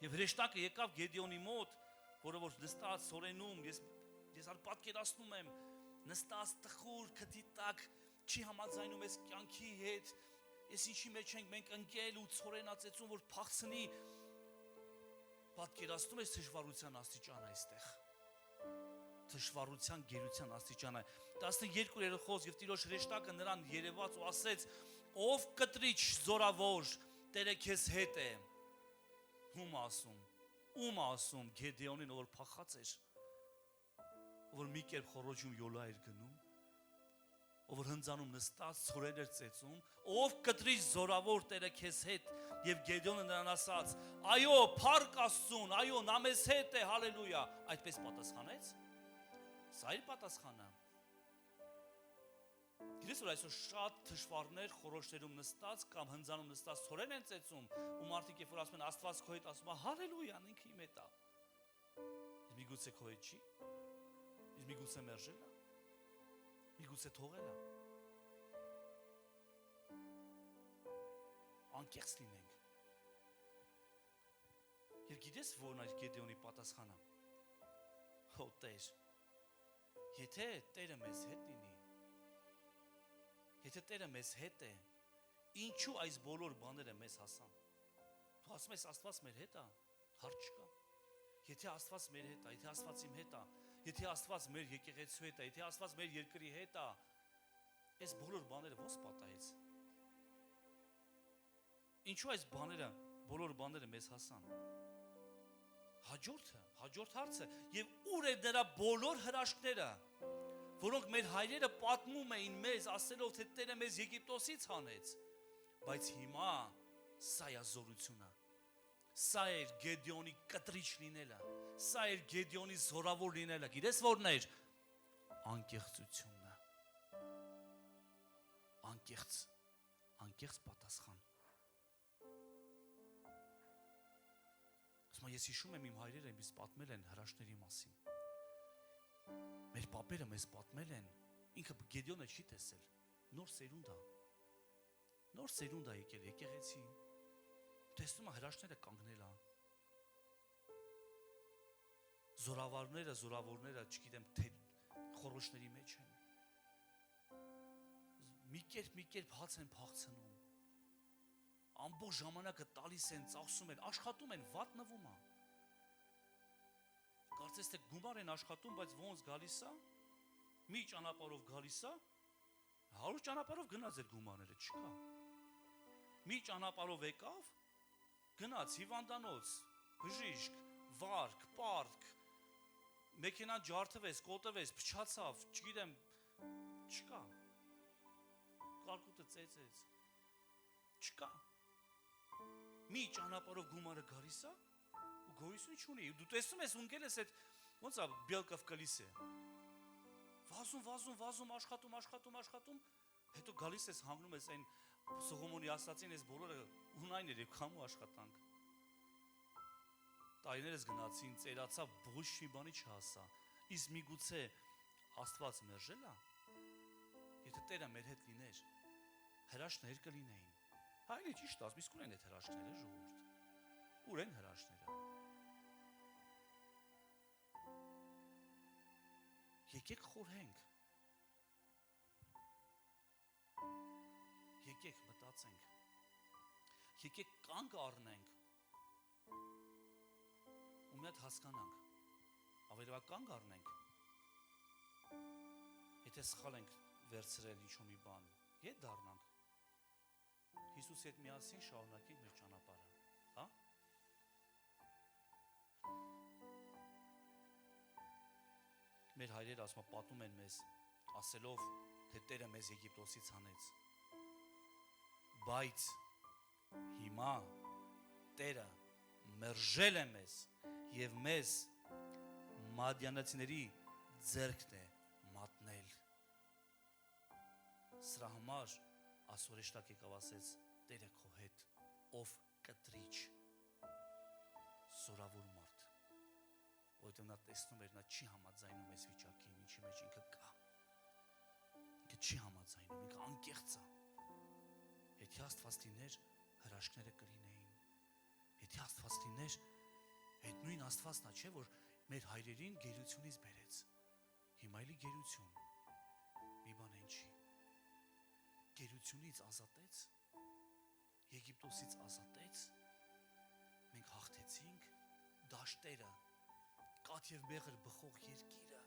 Եվ հրեշտակը եկավ Գեդեոնի մոտ, որը որ նստած սորենում, ես ալ պատկերացնում եմ, նստած տխուր քթի տակ, չի համաձայնում ես կյանքի հետ, ես ինչի մեջ ենք մենք ընկել ու ցորենացեցում, որ փախցնի, պատկերացնում ես թշվառության աստիճանը այստեղ, թշվառության գերության աստիճանը։ 12-րդ խոսք եւ Տիրոջ հրեշտակը նրան երևաց ու ասեց. ով կտրիչ զորավոր, Տերը քեզ հետ է։ Ում ասում Գեդեոնին, որ փախած էր, որ մի կերպ խոռոչում յոլա էր գնում, ով հնձանում նստած ցորեն էր ծեծում, ով կտրիչ զորավոր, Տերը քեզ հետ։ Եվ Գեդեոնը նրան ասաց. այո, փառք Աստծուն, այո, նա մեզ հետ է, հալելույա։ Այդպես պատասխանեց։ Սա իր պատասխանը։ Գիտես, որ այսօր շատ թշվառներ խոռոչներում նստած կամ հնձանում նստած ցորեն են ծեծում, ու մարդիկ երբ որ ասում են Աստված քո հետ, ասում է հալելույա, ինքը իմ հետ է։ Իսկ միգուցե քո հետ չի։ Իսկ միգուցե մերժել է։ Միգուցե թողել է։ Անկեղծ լինենք։ Եվ գիտես ո՞րն է Գեդեոնի պատասխանը։ Հո Տեր, եթե Տերը մեզ հետ լինի, եթե Տերը մեզ հետ է, ինչու այս բոլոր բաները մեզ հասան։ Ասում ես Աստված մեր հետ է, հարց չկա։ Եթե Աստված մեր հետ է, եթե Աստված իմ հետ է, եթե Աստված մեր եկեղեցու հետ է, եթե Աստված մեր երկրի հետ է, այս բոլոր բաները ո՞նց պատահեց։ Ինչու այս բաները, բոլոր բաները մեզ հասան։ Հաջորդ հարցը, եւ ուր է դրա բոլոր հրաշքները, որոնք մեր հայրերը պատմում էին մեզ, ասելով, թե Տերը մեզ Եգիպտոսից հանեց, բայց հիմա սա է զորությունը, սա էր Գեդեոնի կտրիչ լինելը, սա էր Գեդեոնի զորավոր լինելը, գիտես որն էր, անկեղծությունը, անկեղծ պատասխան։ Ես հիշում եմ իմ հայրերը ինձ պատմել են հրաշքների մասին։ Մեր պապերը մեզ պատմել են, ինքը Գեդեոնը չի տեսել, նոր սերունդ է եկել եկեղեցի, տեսնում է հրաշքները կանգնել է, զորավորները, չգիտեմ, թե խոռոչների մեջ են, մի կերպ հաց են փախցնում, ամբողջ ժամանակը տալիս են, ծախսում են, աշխատում են, վատ նվում է, կարծես թե գումար են աշխատում, բայց ոնց գալիս է, մի ճանապարհով գալիս է, 100 ճանապարհով գնաց էր գումարները, չկա, մի ճանապարհով եկավ, գնաց հիվանդանոց, բժիշկ, վարկ, պարկ, մեքենան ջարդվեց, կոտվեց, փչացավ, չգիտեմ, չկա, կարկուտը ծեծեց, չկա, մի ճանապարհով գումարը գալիս է, ու գոյություն չունի, դու տեսնում ես ունկել ես այդ, ոնց է բելկով կլիս է, վազում, աշխատում, հետո գալիս ես հանգնում ես այն Սողոմոնի ասացին ես բոլորը ունայն էր և քամու աշխատանք, տարիներս գնացին, ծերացավ, ոչ մի բանի չհասա, իսկ միգուցե Աստված մերժել է, եթե Տերը մեր հետ լիներ, հրաշքներ կլինեին, հայրը ճիշտ ասում, իսկ ուր են այդ հրաշքները ժողովուրդ, ուր են հրաշքները, եկեք խորհենք, եկեք մտածենք, եկեք կանգ առնենք, ու մի հատ հասկանանք, ավելովա կանգ առնենք, եթե սխալ ենք վերցրել ինչ-որ մի բան, ետ դառնանք, Հիսուսի հետ միասին շարունակենք մեր ճանապարհը, հա? Մեր հայրերը ասում պատում են մեզ, ասելով, թե Տերը մեզ Եգիպտոսից հանեց, բայց հիմա Տերը մերժել է մեզ և մեզ մադիանացիների ձեռքն է մատնել, սրա համար ասորեշտակ եկավ ասեց Տերը քո հետ, ով կտրիչ, զորավոր մարդ, որովհետև նա տեսնում էր, նա չի համաձայնում այս վիճակին, ինչի մեջ ինքը կա, ինքը չի համաձայնում, ինքը անկեղծ է, եթե Աստված լիներ, հրաշքները կլինեին, եթե Աստված լիներ, այդ նույն Աստվածն է, չէ, որ մեր հայրերին գերությունից բերեց, հիմա էլի գերություն, մի բան են չի, գերությունից ազատեց, Եգիպտոսից ազատեց, մենք հաղթեցինք, դաշտերը, կաթ և մեղր բխող երկիրը,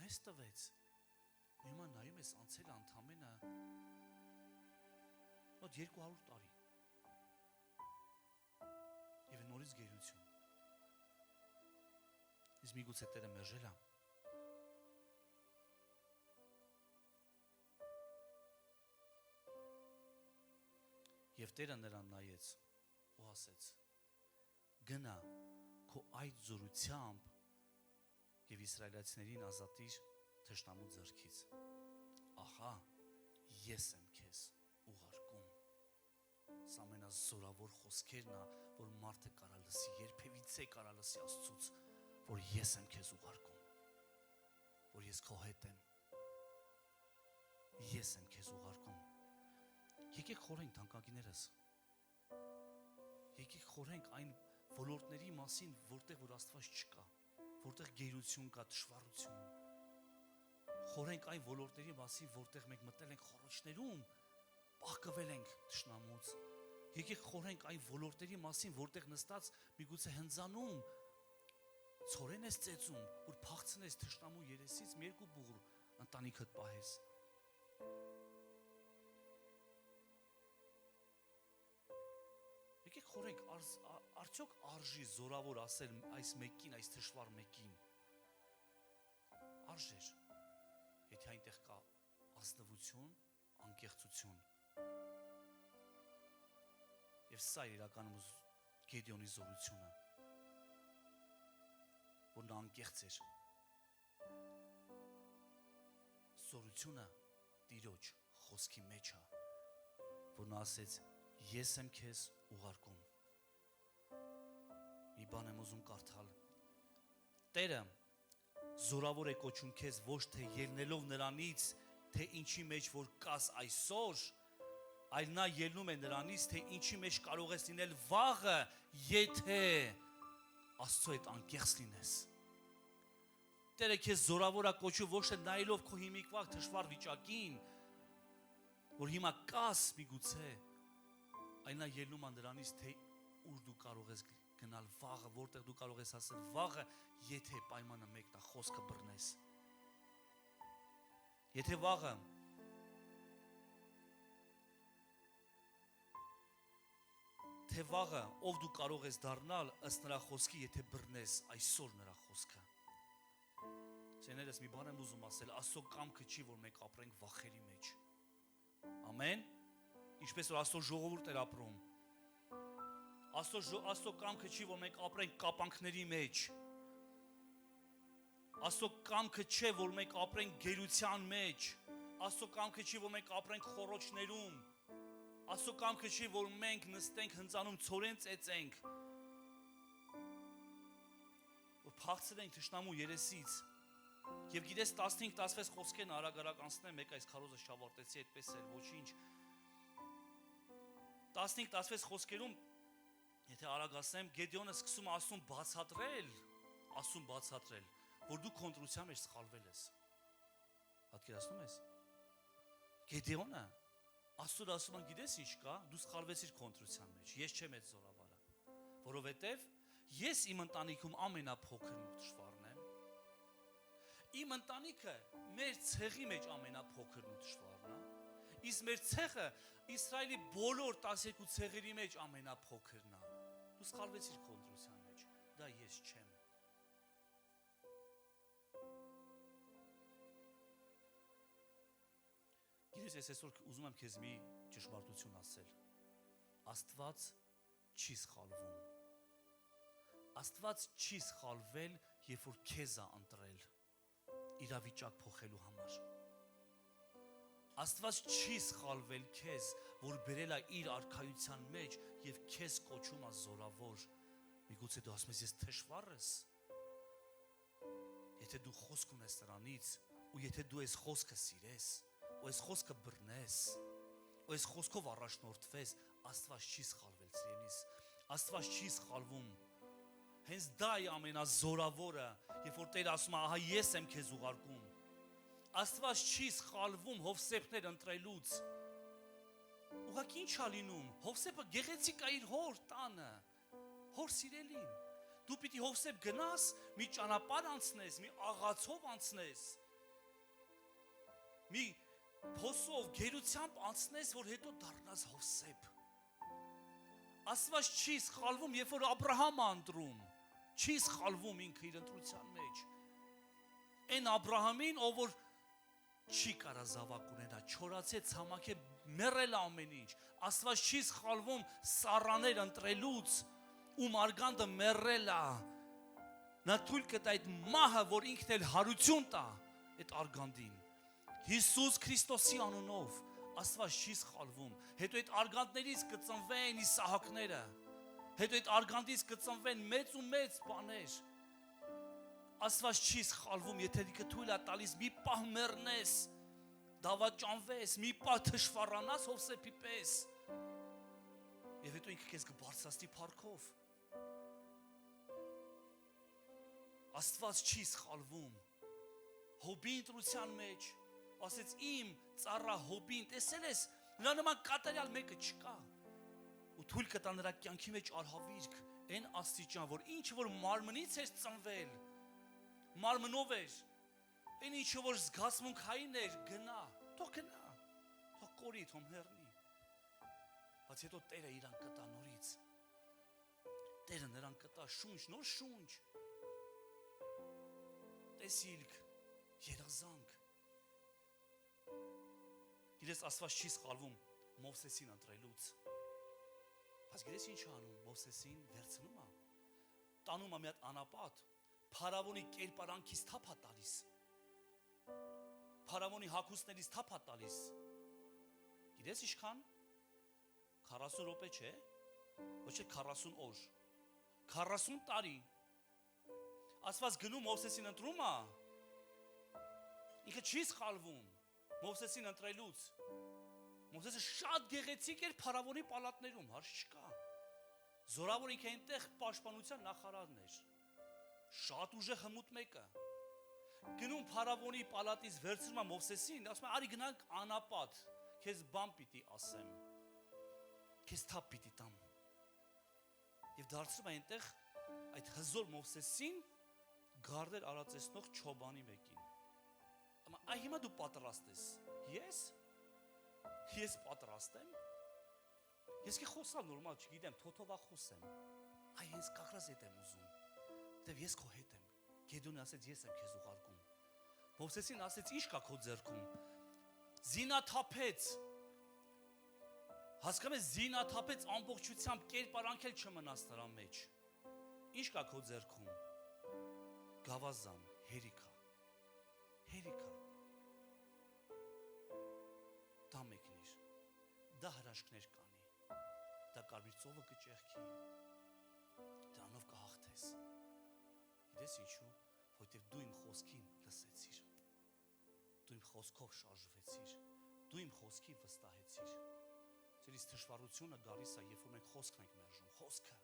մեզ տվեց, հիմա նայում ես անցել ընդամենը, մոտ 200 տարի, և նորից գերություն, իսկ միգուցե Տերը մերժել է, և Տերը նրան նայեց ու ասեց, գնա քո այդ զորությամբ և իսրայելացիներին ազատիր թշնամու ձեռքից, ահա ես եմ քեզ ուղարկում, սա ամենազորավոր խոսքերն է, որ մարդը կարա լսի, երբևիցե կարա լսի Աստծուց, որ ես եմ քեզ ուղարկում, որ ես քո հետ եմ, ես եմ քեզ ուղարկում, եկեք խորհենք թանկագիներս, եկեք խորհենք այն ոլորտների մասին, որտեղ որ Աստված չկա, որտեղ գերություն կա, թշվառություն, խորհենք այն ոլորտների մասին, որտեղ մենք մտել ենք խոռոչներում, պահկվել ենք թշնամուց, Եկեք խորհենք այն ոլորտերի մասին, որտեղ նստած միգուցե հնձանում ցորեն ես ծեծում, որ փախցնես թշնամու երեսից մի երկու բուղր ընտանիքդ պահես։ Եկեք խորհենք, արդյոք արժի զորավոր ասել այս մեկին, այս թշվառ մեկին։ Արժեր, եթե այնտեղ կա ազնվություն, անկեղծություն։ Եվ սա է իրականում Գեդեոնի զորությունը, որ նա անկեղծ էր։ Զորությունը Տիրոջ խոսքի մեջ է, որ նա ասեց. ես եմ քեզ ուղարկում։ Մի բան եմ ուզում կարդալ։ Տերը զորավոր է կոչում քեզ ոչ թե ելնելով նրանից, թե ինչի մեջ որ կաս այսօր, այլ նա ելնում է նրանից, թե ինչի մեջ կարող ես լինել վաղը, եթե Աստծո հետ անկեղծ լինես։ Տերը քեզ զորավոր է կոչում ոչ թե նայելով քո հիմիկվա թշվառ վիճակին, որ հիմա կաս միգուցե, այլ նա ելնում է նրանից, թե ուր դու կարող ես գնալ վաղը, որտեղ դու կարող ես հասնել վաղը, եթե պայմանը մեկն է, խոսքը բռնես։ Եթե վաղը թե վաղը ով դու կարող ես դառնալ ըստ նրա խոսքի, եթե բռնես այսօր նրա խոսքը։ Սեներս մի բան եմ ուզում ասել, Աստծո կամքը չի, որ մենք ապրենք վախերի մեջ։ Ամեն։ Ինչպես որ Աստծո ժողովուրդ էր ապրում։ Աստծո կամքը չի, որ մենք ապրենք կապանքների մեջ։ Աստծո կամքը չէ, որ մենք ապրենք գերության մեջ։ Աստծո կամքը չի, որ մենք ապրենք խոռոչներում։ Աստծո կամքը չի, որ մենք նստենք հնձանում ցորեն ծեծենք, որ փախցնենք թշնամու երեսից։ Եվ գիտես 15-16 խոսքերն արագ անցնեմ, մեկ այս քարոզը շավարտեցի, այդպես էլ ոչինչ։ 15-16 խոսքերում, եթե արագ ասեմ, Գեդեոնը սկսում է ասում բացատրել, որ դու քո ընտրության մեջ սխալվել ես։ Պատկերացնում ես։ Գեդեոնը Աստծո ասում են, գիտես ինչ կա, դու սխալվեցիր քո ընտրության մեջ, ես չեմ այդ զորավարը, որովհետև ես իմ ընտանիքում ամենափոքրն ու թշվառն եմ, իմ ընտանիքը մեր ցեղի մեջ ամենափոքրն ու թշվառն է, իսկ մեր ցեղը Իսրայելի բոլոր 12 ցեղերի մեջ ամենափոքրն է, դու սխալվեցիր քո ընտրության մեջ, դա ես չեմ։ Գիտես, ես այսօր ուզում եմ քեզ մի ճշմարտություն ասել։ Աստված չի սխալվում։ Աստված չի սխալվել, երբ որ քեզ է ընտրել իրավիճակ փոխելու համար։ Աստված չի սխալվել քեզ, որ բերել է իր արքայության մեջ եւ քեզ կոչում է զորավոր։ Միգուցե դու ասում ես, ես թշվառ ես։ Եթե դու խոսք ունես նրանից, ու եթե դու այս խոսքը սիրես, ու այս խոսքը բռնես, ու այս խոսքով առաջնորդվես, Աստված չի սխալվել, սիրելիս, Աստված չի սխալվում։ Հենց դա է ամենազորավորը, երբ որ Տերը ասում է, ահա ես եմ քեզ ուղարկում։ Աստված չի սխալվում Հովսեփներ ընտրելուց։ Ուղղակի ինչ է լինում։ Հովսեփը գեղեցիկ է իր հոր տանը, հոր սիրելին։ Դու պիտի Հովսեփ գնաս, մի ճանապարհ անցնես, մի աղացով անցնես, մի փոսով գերությամբ անցնես, որ հետո դառնաս Հովսեփ։ Աստված չի սխալվում, երբ որ Աբրահամը ընտրում, չի սխալվում ինքը իր ընտրության մեջ։ Այն Աբրահամին, ով որ չի կարա զավակ ունենա, չորացե, ցամաք է, մեռել ամեն ինչ։ Աստված չի սխալվում Սառաներ ընտրելուց, ում արգանդը մեռել է։ Նա թույլ կտա այդ մահը, որ ինքն էլ հարություն տա այդ արգանդին։ Հիսուս Քրիստոսի անունով Աստված չի սխալվում։ Հետո այդ արգանդներից կծնվեն Իսահակները։ Հետո այդ արգանդից կծնվեն մեծ ու մեծ բաներ։ Աստված չի սխալվում, եթե դու թույլ ես տալիս մի պահ մեռնես, դավաճանվես, մի պահ թշվառանաս Հովսեփի պես։ Եվ հետո ինքը քեզ կբարձրացնի փառքով։ Աստված չի սխալվում։ Հոբի ընտրության մեջ ասեց իմ ծառա Հոբին, տեսել ես, նրա նման կատարյալ մեկը չկա։ ու թույլ կտա նրա կյանքի մեջ արհավիրք, այն աստիճան, որ ինչ որ մարմնից էր ծնվել, մարմնով էր, այն ինչ որ զգացմունքային էր, գնա, թող գնա, թող կորի, թող հեռնի, բայց հետո Տերը իրան կտա նորից, Տերը նրան կտա շունչ, նոր շունչ, տեսիլք, երազանք, գիտես Աստված չի սխալվում Մովսեսին ընտրելուց, բայց գիտես ինչ անում, Մովսեսին վերցնում է, տանում է մի հատ անապատ, Փարավոնի կերպարանքից թափ է տալիս, Փարավոնի հագուստներից թափ է տալիս, գիտես ինչքան, 40 րոպե չէ, ոչ է 40 օր, 40 տարի, Աստված գնում Մովսեսին ընտրում է, ինքը չի սխալվում, Մովսեսին ընտրելուց, Մովսեսը շատ գեղեցիկ էր Փարավոնի պալատներում, հարց չկա, զորավոր ինքը այնտեղ պաշտպանության նախարարն էր, շատ ուժեղ հմուտ մեկը, գնում Փարավոնի պալատից վերցնում է Մովսեսին, ասում է արի գնանք անապատ, քեզ բան պիտի ասեմ, քեզ թափ պիտի տամ, և դարձնում է այնտեղ այդ հզոր Մովսեսին գարդեր արածեցնող չոբանի մեկին, այ հիմա դու պատրաստ ես, ես պատրաստ եմ, ես կի խոսալ նորմալ չգիտեմ, թոթովա խոսեմ, այ ես կակրաս հետ եմ ուզում, դև ես քո հետ եմ, Գեդոնը ասեց ես եմ քեզ ուղարկում, Մովսեսին ասեց ինչ կա քո ձեռքում, զինաթափեց, հասկանում ես զինաթափեց ամբողջությամբ կերպարանքել չմնաց նրա մեջ, ինչ կա քո ձեռքում, գավազան, հերիքա, դա մեկնիր, դա հրաշքներ կանի, դա կարմիր ծովը կճեղքի, դրանով կհաղթես, գիտես ինչու, որտև դու իմ խոսքին լսեցիր, դու իմ խոսքով շարժվեցիր, դու իմ խոսքի վստահեցիր, ձերից թշվառությունը գալիս է, երբ որ մենք խոսքն ենք մերժում, խոսքը,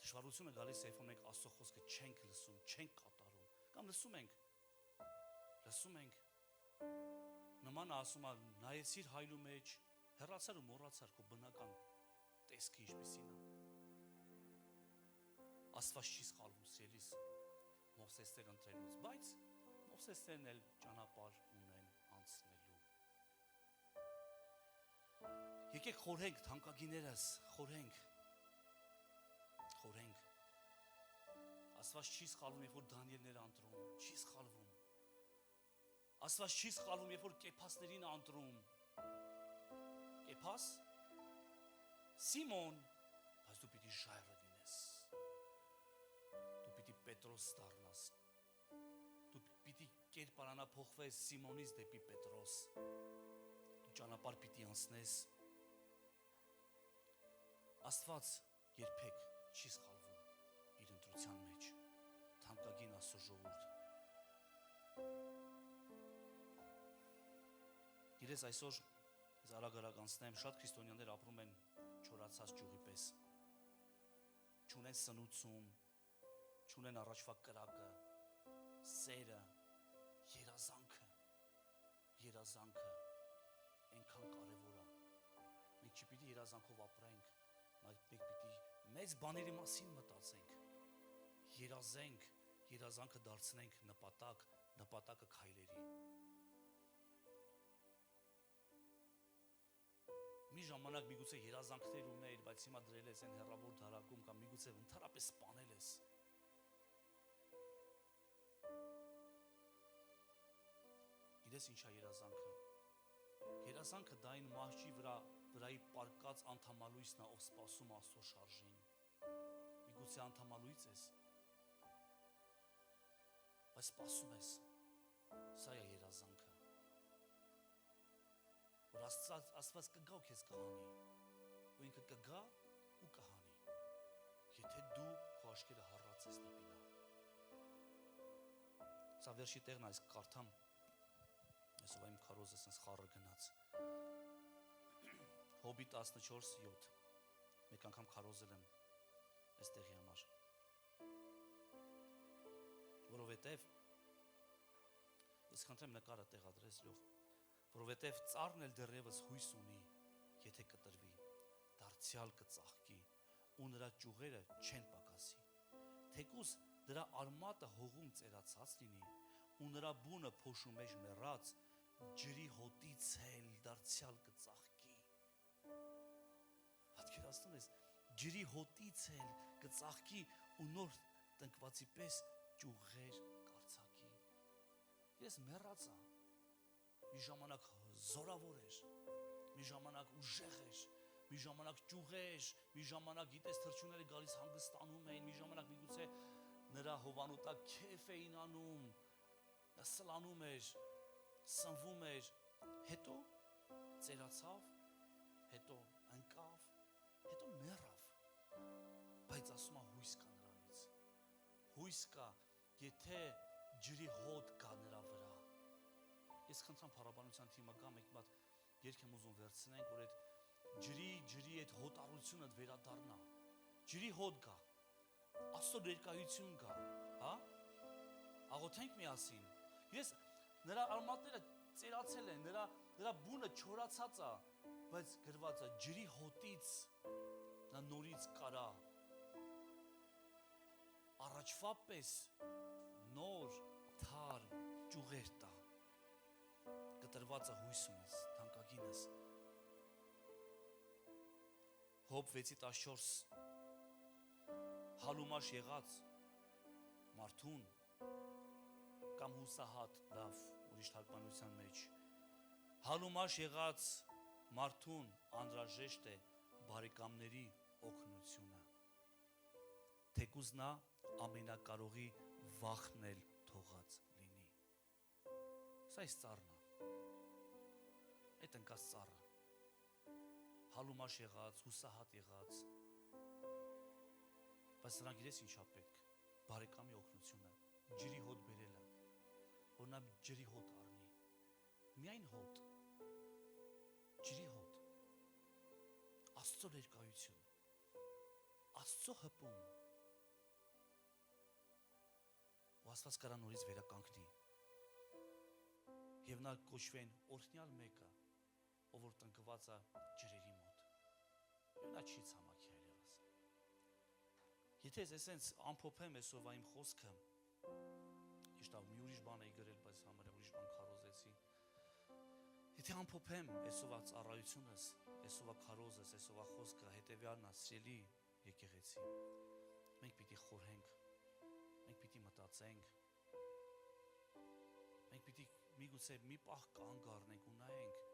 թշվառությունը գալիս է, երբ որ մենք Աստծո խոսքը չենք լսում, չենք կատարում, կամ լսում ենք, նման ասում է, նայեցիր հայլու մեջ, հեռացար ու մոռացար քո բնական տեսքը ինչպիսին է, Աստված չի սխալվում սիրելիս Մովսեսներ ընտրելուց, բայց Մովսեսներն էլ ճանապարհ ունեն անցնելու, եկեք խորհենք թանկագիներս, խորհենք, Աստված չի սխալվում, երբ որ Դանիելներ ընտրում, չի սխալվում, Աստված չի սխալվում, երբ որ կեփասներին ընտրում, կեփաս, Սիմոն, բայց դու պիտի ժայռը լինես, դու պիտի Պետրոս դառնաս, դու պիտի կերպարանափոխվես Սիմոնից դեպի Պետրոս, դու ճանապարհ պիտի անցնես, Աստված երբեք չի սխալվում իր ընտրության մեջ, թանկագին Աստծո ժողովուրդ, Գիտես այսօր ես արագ անցնեմ, շատ քրիստոնյաներ ապրում են չորացած ճյուղի պես, չունեն սնուցում, չունեն առաջվա կրակը, սերը, երազանքը, այնքան կարևոր է, մենք չպիտի երազանքով ապրենք, մենք պիտի մեծ բաների մասին մտածենք, երազենք, երազանքը դարձնենք նպատակ, նպատակը քայլերի, մի ժամանակ միգուցե երազանքներ ուներ, բայց հիմա դրել ես այն հեռավոր դարակում կամ միգուցե ընդհանրապես սպանել ես, գիտես ինչ է երազանքը, երազանքը դա այն մահճի վրայի պարկած անդամալույսն է, ով սպասում Աստծո շարժին, միգուցե անդամալույս ես, բայց սպասում ես, սա է երազանքը, որ Աստված կգա ու քեզ կհանի, ու ինքը կգա ու կհանի, եթե դու քո աչքերը հառացես դեպի նա, սա վերջի տեղն այս կարդամ, այսօր իմ քարոզը սենց խառը գնաց, Հոբիտ 14:7, մեկ անգամ քարոզել եմ այս տեղի համար, որովհետև, ես խնդրեմ նկարը տեղադրես լյով, որովհետև ծառն էլ դեռևս հույս ունի, եթե կտրվի, դա դարձյալ կծաղկի ու նրա ճյուղերը չեն պակասի։ Թեկուզ դրա արմատը հողում ծերացած լինի ու նրա բունը փոշու մեջ մեռած, ջրի հոտից էլ դարձյալ կծաղկի։ Պատկերացնում ես, ջրի հոտից էլ կծաղկի ու նոր տնկվածի պես ճյուղեր կարծակի։ Ես մեռածա, մի ժամանակ զորավոր էր, մի ժամանակ ուժեղ էր, մի ժամանակ ճյուղեր, մի ժամանակ գիտես թռչունները գալիս հանգստանում էին, մի ժամանակ միգուցե նրա հովանոտակ քեֆ էին անում, նա սլանում էր, սնվում էր, հետո ծերացավ, հետո ընկավ, հետո մեռավ, բայց ասում է հույս կա նրանից, հույս կա, եթե ջրի հոտ կա նրա վրա։ Ես խնդրեմ փառաբանության թիմը գա մեկ մատ երգ եմ ուզում վերցնենք, որ այդ ջրի այդ հոտառությունը վերադառնա, ջրի հոտ գա, Աստծո ներկայություն կա, հա? Աղոթենք միասին։ Ես նրա արմատները ծերացել են, նրա բունը չորացած է, բայց գրված է ջրի հոտից նա նորից կարա առաջվա պես նոր թարմ ճյուղեր տա։ Կտրված է հույս ունես, թանկագինս։ Հոբ 6:14 հալումաշ եղած մարդուն կամ հուսահատ լավ ուրիշ թարգմանության մեջ հալումաշ եղած մարդուն անհրաժեշտ է բարեկամների օգնությունը, թեկուզ նա ամենակարողի վախն էլ թողած լինի։ Սա այս ծառն է, այդ ընկած ծառը, հալումաշ եղած, հուսահատ եղած, բայց նրան գիտես ինչա պետք, բարեկամի օգնությունը, ջրի հոտ բերելը, որ նա ջրի հոտ առնի, միայն հոտ, ջրի հոտ, Աստծո ներկայություն, Աստծո հպում, ու Աստված կարա նորից վերականգնի, և նա կոչվեն օրհնյալ մեկը, ով որ տնկված է ջրերի մոտ, և նա չի ցամաքի այլևս։ Եթե ես այսենց ամփոփեմ այսօրվա իմ խոսքը, իշտավ մի ուրիշ բան էի գրել, բայց համարյա ուրիշ բան քարոզեցի։ Եթե ամփոփեմ այսօրվա ծառայությունս, այսօրվա քարոզս, այսօրվա խոսքը, հետևյալն է, սիրելի եկեղեցի, մենք պիտի խորհենք, մենք պիտի մտածենք, մենք պիտի միգուցե մի պահ կանգ առնենք ու նայենք,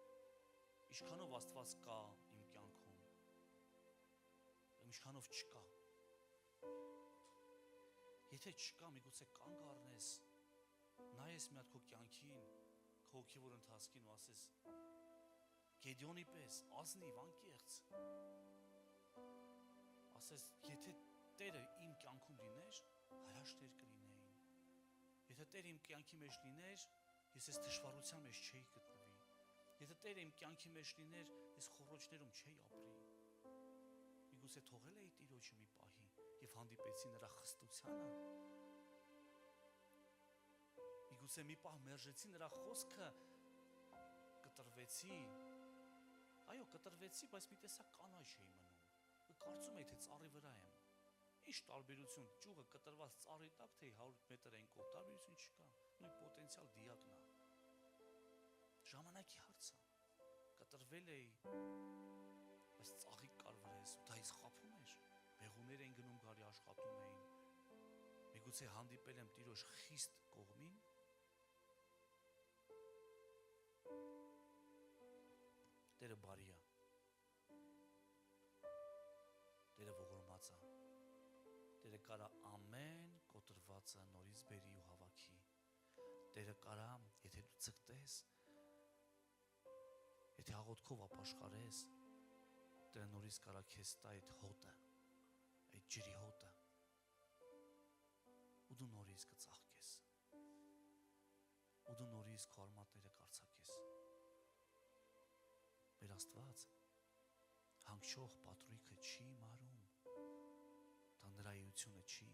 ինչքանով Աստված կա իմ կյանքում, ինչքանով չկա։ Եթե չկա, միգուցե կանգ առնես, նայես մի հատ քո կյանքին, քո հոգևոր ընթացքին ու ասես Գեդեոնի պես, ազնիվ, անկեղծ, ասես, եթե Տերը իմ կյանքում լիներ, հրաշքներ կլինեին, եթե Տերը իմ կյանքի մեջ լիներ, ես այս դժվարության մեջ չէի գտնվի, եթե Տերը իմ կյանքի մեջ լիներ, ես խոռոչներում չէի ապրի, միգուցե թողել էի Տիրոջը մի պահի և հանդիպեցի նրա խստությանը, միգուցե մի պահ մերժեցի նրա խոսքը, կտրվեցի, այո, կտրվեցի, բայց մի տեսակ կանաչ էի մնում, կարծում էի, թե ծառի վրա եմ, ինչ տարբերություն, ճյուղը կտրված ծառի տակ, թե 100 մետր են կողմ, տարբերություն չկա, նույն պոտենցիալ դիակն է, ժամանակի հարցը, կտրվել էի, բայց ծաղիկ կար վրես, դա ինձ խաբում էր, բեղուներ էին գնում գալի աշխատում էին, միգուցե հանդիպել եմ Տիրոջ խիստ կողմին, Տերը բարի է, Տերը ողորմած է, Տերը կարա ամեն կոտրվածը նորից բերի ու հավաքի, Տերը կարա, եթե դու ձգտես, եթե աղոթքով ապաշխարես, Տերը նորից կարա քեզ տա այդ հոտը, այդ ջրի հոտը, ու դու նորից կծաղկես, ու դու նորից քո արմատները կարծակես, մեր Աստված հանգչող պատրույգը չի մարում, դա նրա էությունը չի,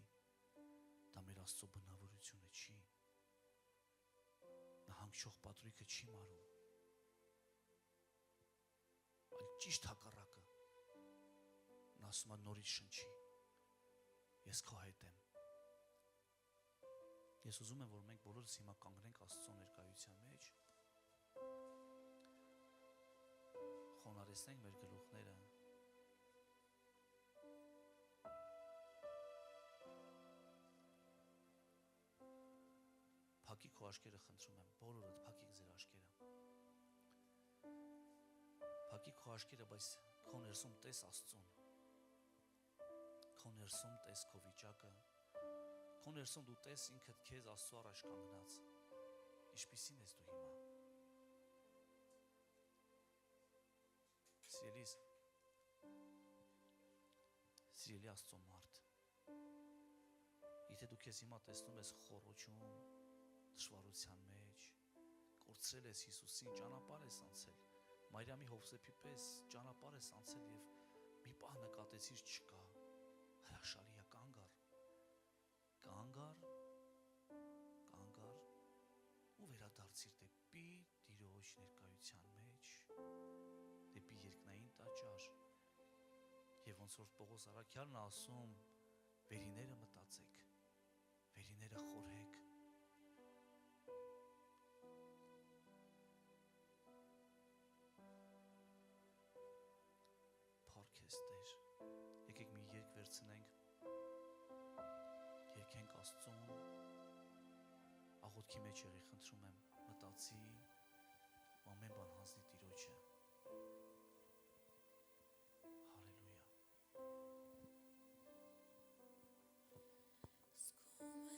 դա մեր Աստծո բնավորությունը չի, նա հանգչող պատրույգը չի մարում, այլ ճիշտ հակառակը, ասում է նորից շնչի։ Ես քո հետ եմ։ Ես ուզում եմ, որ մենք բոլորս հիմա կանգնենք Աստծո ներկայության մեջ, խոնարհեցնենք մեր գլուխները, փակի քո աչքերը, խնդրում եմ, բոլորդ փակեք ձեր աչքերը, փակի քո աչքերը, բայց քո ներսում տես Աստծուն, քո ներսում տես քո վիճակը, քո ներսում դու տես ինքդ քեզ Աստծո առաջ կանգնած, ինչպիսին ես դու հիմա։ Սիրելի Աստծո մարդ, եթե դու քեզ հիմա տեսնում ես խոռոչում, դժվարության մեջ, կորցրել ես Հիսուսին, ճանապարհ ես անցել, Մարիամի Հովսեփի պես ճանապարհ ես անցել եւ մի պահ նկատեցիր չկա, հրաշալի է, կանգ առ ու վերադարձիր դեպի Տիրոջ ներկայության մեջ, դեպի երկնային տաճար, եւ ոնց որ Պողոս Առաքյալն է ասում, վերիները մտածեք, վերիները խորհեք, փառք ես Տեր, եկեք մի երգ վերցնենք, երգենք Աստծուն, աղոթքի մեջ եղի, խնդրում եմ, մտածի, ամեն բան հանձնի Տիրոջը, հալելույա։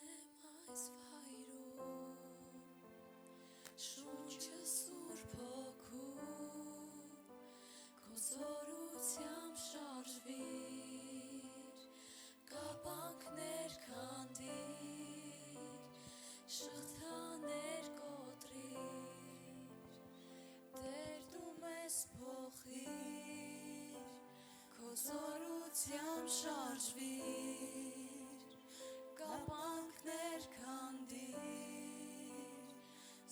Զգում եմ այս վայրում, շունչը Սուրբ Հոգու, քո զորությամբ շարժվիր, կապանքներ քանդիր, շղթաներ կոտրիր, Տեր դու մեզ փոխիր, քո զորությամբ շարժվիր, կապանքներ քանդիր,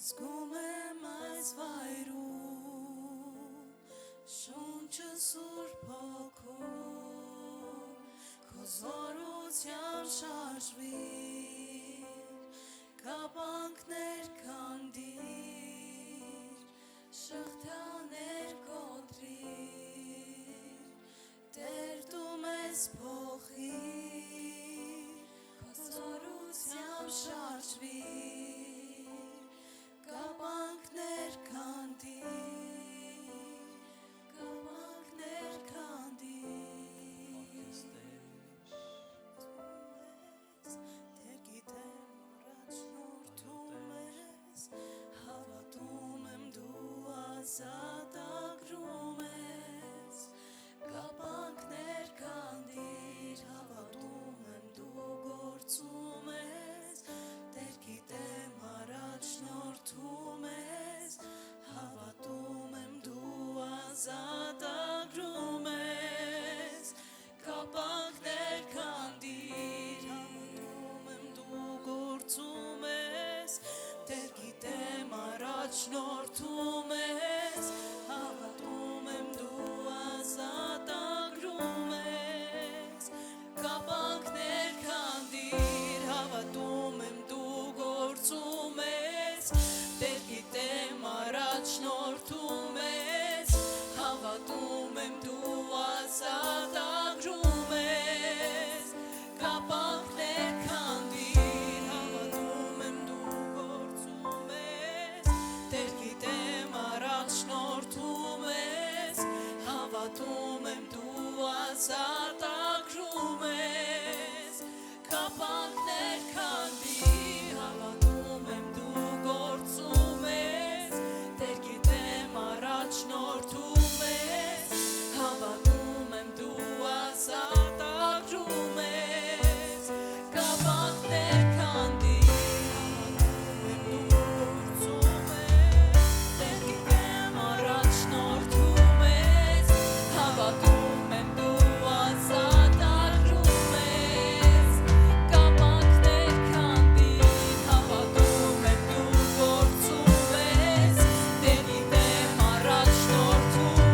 զգում եմ այս վայրում, շունչը Սուրբ Հոգու, քո զորությամբ շարժվիր, կապանքներ քանդիր, շղթաներ կոտրիր, Տեր դու մեզ փոխիր, քո զորությամբ շարժվիր, կապանքներ քանդիր, կապանքներ քանդիր, Տեր գիտեմ առաջնորդում ես, հավատում եմ դու ազատագրում ես, կապանքներ քանդիր, հավատում եմ դու գործում ես, Տեր գիտեմ առաջնորդում ես, հավատում եմ դու ազատագրում ես, կապանքներ քանդիր, հավատում եմ դու գործում ես, Տեր գիտեմ առաջնորդում ես, հավատում եմ դու ազատագրում ես, կապանքներ քանդիր, հավատում եմ դու գործում ես, Տեր գիտեմ առաջնորդում ես, հավատում եմ դու ազատագրում ես, կապանքներ քանդիր, հավատում եմ դու գործում ես, Տեր գիտեմ առաջնորդում ես, հավատում եմ դու ազատագրում ես, կապանքներ քանդիր, հավատում եմ դու գործում ես, Տեր գիտեմ առաջնորդում ես, հավատում եմ դու ազատագրում ես, կապանքներ քանդիր, հավատում եմ դու գործում ես, Տեր գիտեմ առաջնորդում ես, հավատում եմ դու ազատագրում ես, կապանքներ քանդիր, հավատում եմ դու գործում ես, Տեր գիտեմ առաջնորդում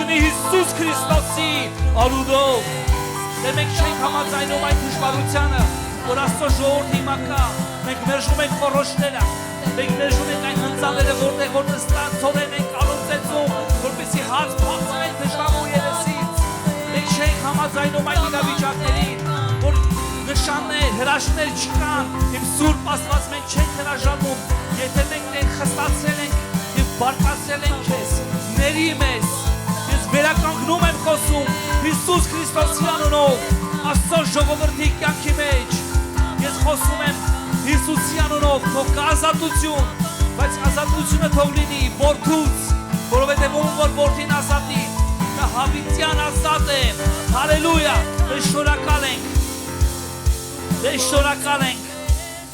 գտնի Հիսուս Քրիստոսի արուդով։ Դե մենք չենք համաձայնում այդ դժվարությանը, որ Աստծո ժողովուրդը հիմա կա։ Մենք մերժում ենք խորհուրդները, մենք մերժում ենք այն հնձանները, որտեղ նստած ծորեն ենք առողջեցում, որպեսզի հաց փոխվեն դժվարու երեսից։ Մենք չենք համաձայնում այն իրավիճակներին, որ նշաններ, հրաշքներ չկան, եւ Սուրբ Աստված մենք չենք հրաժարվում, եթե մենք դեռ խստացել ենք եւ բարկացել ենք քեզ, ների մեզ։ Ես վերականգնում եմ խոսում Հիսուս Քրիստոսի անունով, Աստծո ժողովրդի կյանքի մեջ։ Ես խոսում եմ Հիսուսի անունով, թող կա ազատություն, բայց ազատությունը թող լինի որդուց, որովհետև ում որ որդին ազատի, նա հավիտյան ազատ է։ Հալելույա, մենք շնորհակալ ենք։ Մենք շնորհակալ ենք,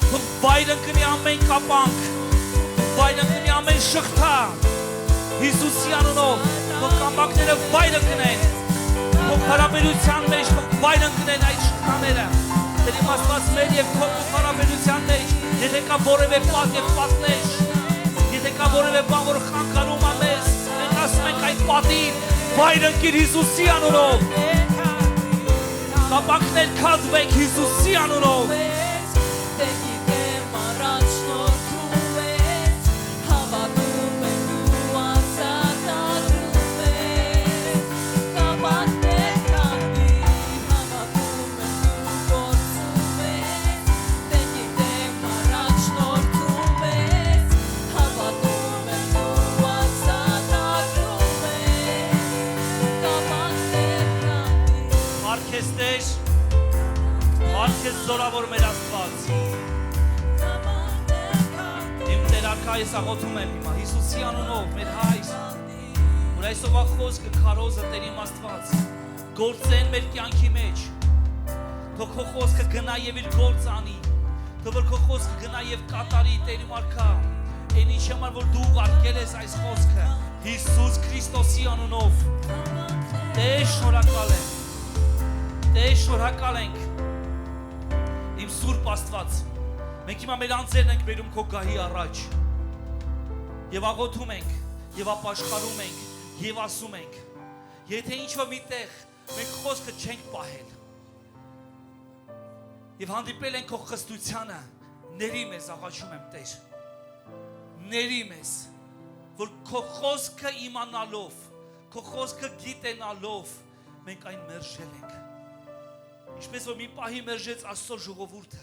թող վայրը կնի ամեն կապանք, վայրը կնի ամեն շղթա, Հիսուսի անունով, թող կամբակները վայրը կնեն, թող հարաբերության մեջ, թող վայրը կնեն այդ շղթաները, Տեր իմ Աստված մեր և քո հարաբերության մեջ, եթե կա որևէ պատ և պատնեշ, եթե կա որևէ բան, որ խանգարում է մեզ, մենք ասում ենք այդ պատին, վայր ընկիր Հիսուսի անունով, կապանքներ քանդվեք Հիսուսի անունով։ Քեզ զորավոր մեր Աստված։ Իմ Տերակա ես աղոթում եմ հիմա Հիսուսի անունով մեր Հայր, որ այսօրվա խոսքը քարոզը Տեր իմ Աստված գործեն մեր կյանքի մեջ։ Թող քո խոսքը գնա եւ իր գործ անի։ Թող որ քո խոսքը գնա եւ կատարի Տեր իմ Արքա։ Այն ինչ համար որ դու ուղարկել ես այս խոսքը Հիսուս Քրիստոսի անունով։ Տեր շնորհակալ եմ։ Տեր շնորհակալ ենք։ Իմ Սուրբ Աստված, մենք հիմա մեր անձերն ենք բերում քո գահի առաջ եւ աղոթում ենք եւ ապաշխարում ենք եւ ասում ենք, եթե ինչ-որ միտեղ մենք խոսքը չենք պահել եւ հանդիպել ենք քո խստությանը, ների մեզ աղաչում եմ Տեր, ների մեզ, որ քո խոսքը իմանալով, քո խոսքը գիտենալով մենք այն մերժել ենք։ Ինչպես որ մի պահի մերժեց Աստծո ժողովուրդը,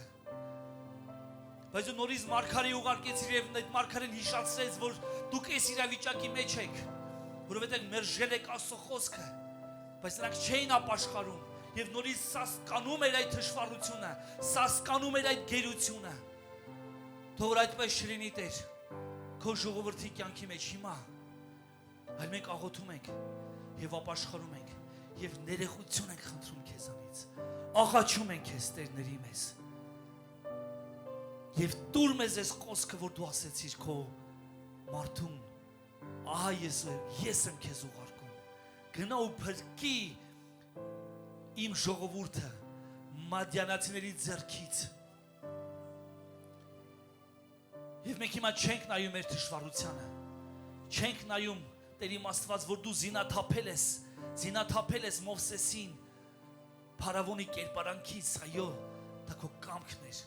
բայց նորից մարգարի ուղարկեցիր եւ այդ մարգարեն հիշացրեց, որ դուք այս իրավիճակի մեջ եք, որովհետեւ մերժել եք Աստծո խոսքը, բայց նրանք չէին ապաշխարում եւ նորից սասկանում էր այդ թշվառությունը, սասկանում էր այդ գերությունը։ Թող որ այդպես չլինի Տեր, քո ժողովրդի կյանքի մեջ հիմա, այլ մենք աղոթում ենք եւ ապաշխարում ենք եւ ներեխություն ենք խնդրում քեզանից։ Աղաչում ենք քեզ Տերների մեզ եւ տուր մեզ այս խոսքը, որ դու ասեցիր քո մարդուն, ահա ես եմ քեզ ուղարկում, գնա ու փրկի իմ ժողովուրդը մադյանացիների ձեռքից։ Եվ մենք հիմա չենք նայում մեր դժվարությանը, չենք նայում Տեր իմ Աստված, որ դու զինաթափել ես Մովսեսին Փարավոնի կերպարանքից, այո, դա քո կամքն էր։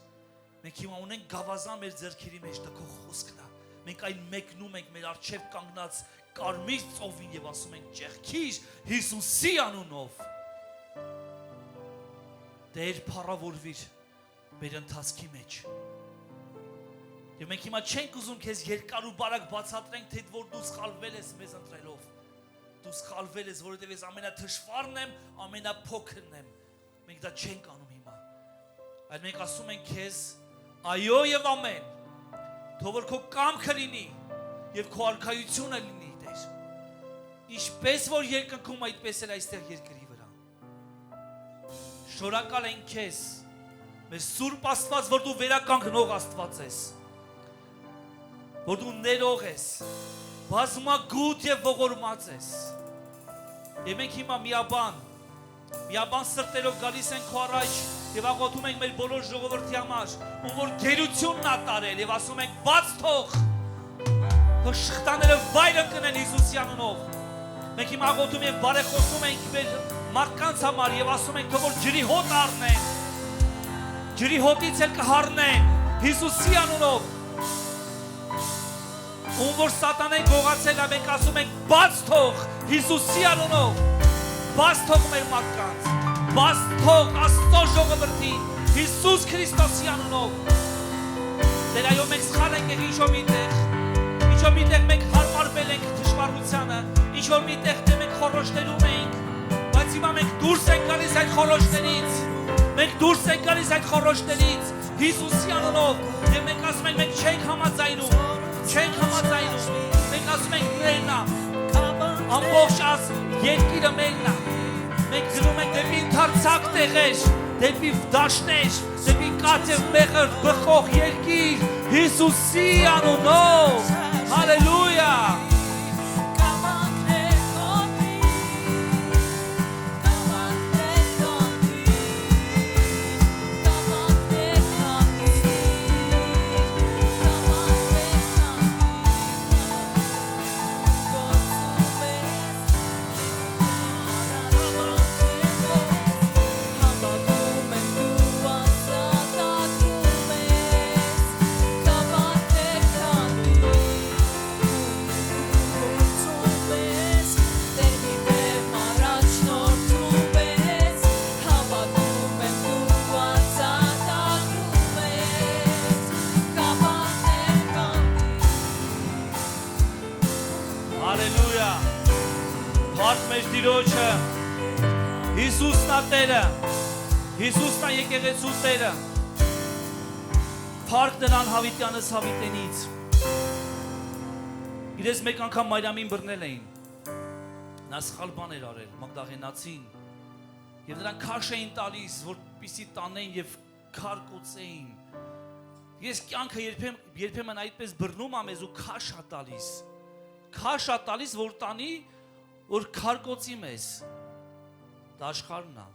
Մենք հիմա ունենք գավազան մեր ձեռքերի մեջ, դա քո խոսքն է։ Մենք այն մեկնում ենք մեր առջև կանգնած կարմիր ծովին եւ ասում ենք ճեղքիր Հիսուսի անունով։ Տեր փառավորվիր մեր ընթացքի մեջ։ Եվ մենք հիմա չենք ուզում քեզ երկար ու բարակ բացատրենք, թե որ դու սխալվել ես մեզ ընտրելով։ Դու սխալվել ես, որովհետև ես ամենաթշվառն եմ, ամենափոքրն եմ։ Մենք դա չենք անում հիմա։ Այլ մենք ասում ենք քեզ այո եւ ամեն։ Թող որ քո կամքը լինի եւ քո արքայությունը լինի, Տեր։ Ինչպես որ երկնքում, այդպես էլ այստեղ երկրի վրա։ Շնորհակալ ենք քեզ, մեր Սուրբ Աստված, որ դու վերականգնող Աստված ես, որ դու ներող ես, բազմագութ եւ ողորմած ես։ Եվ մենք հիմա միաբան սրտերով գալիս ենք քո առաջ եւ աղոթում ենք մեր բոլոր ժողովրդի համար, ում որ գերությունն ա տարել եւ ասում ենք բաց թող, թող շղթաները վայր ընկնեն Հիսուսի անունով, Մենք հիմա աղոթում եւ բարեխոսում ենք մեր մարդկանց համար եւ ասում ենք, որ ջրի հոտ առնեն։ Ջրի հոտից էլ կհառնեն Հիսուսի անունով։ Ում որ սատանեն գողացել է, մենք ասում ենք բաց թող Հիսուսի անունով։ Բաց թող մեր մարդկանց։ Բաց թող Աստծո ժողովրդին Հիսուս Քրիստոսի անունով։ Դեր այո մենք սխալ ենք եղել ինչ-որ միտեղ մենք հարմարվել ենք դժվարությանը, ինչ-որ միտեղ դե մենք խորհրդներում ենք, բայց հիմա մենք դուրս ենք գալիս այդ խորհրդներից։ Մենք դուրս ենք գալիս այդ խորհրդներից Հիսուսի անունով եւ մենք ասում ենք մենք չենք համաձայնում, մենք ասում ենք մերն է, ամբողջ երկիրը մերն է, մենք գնում ենք դեպի ընդարձակ տեղեր, դեպի դաշտեր, դեպի կաթև մեղր բխող երկիր Հիսուսի անունով, հալելույա։ Հալելույա։ Փառք մեր Տիրոջը։ Հիսուսն է Տերը։ Հիսուսն է եկեղեցու Տերը։ Փառք նրան հավիտյանս հավիտենից։ Իրես մեկ անգամ Մարիամին բռնել էին։ Նա սխալ բան էր արել, Մագդաղենացին։ Եվ նրան քաշ էին տալիս, որպեսզի տանեն եւ քար կոծեին։ Ես կյանքը երբեմն այդպես բռնում եմ մեզ ու քաշ է տալիս։ Քաշ է տալիս, որ տանի, որ քարկոցի մեզ։ Դա աշխարհն է։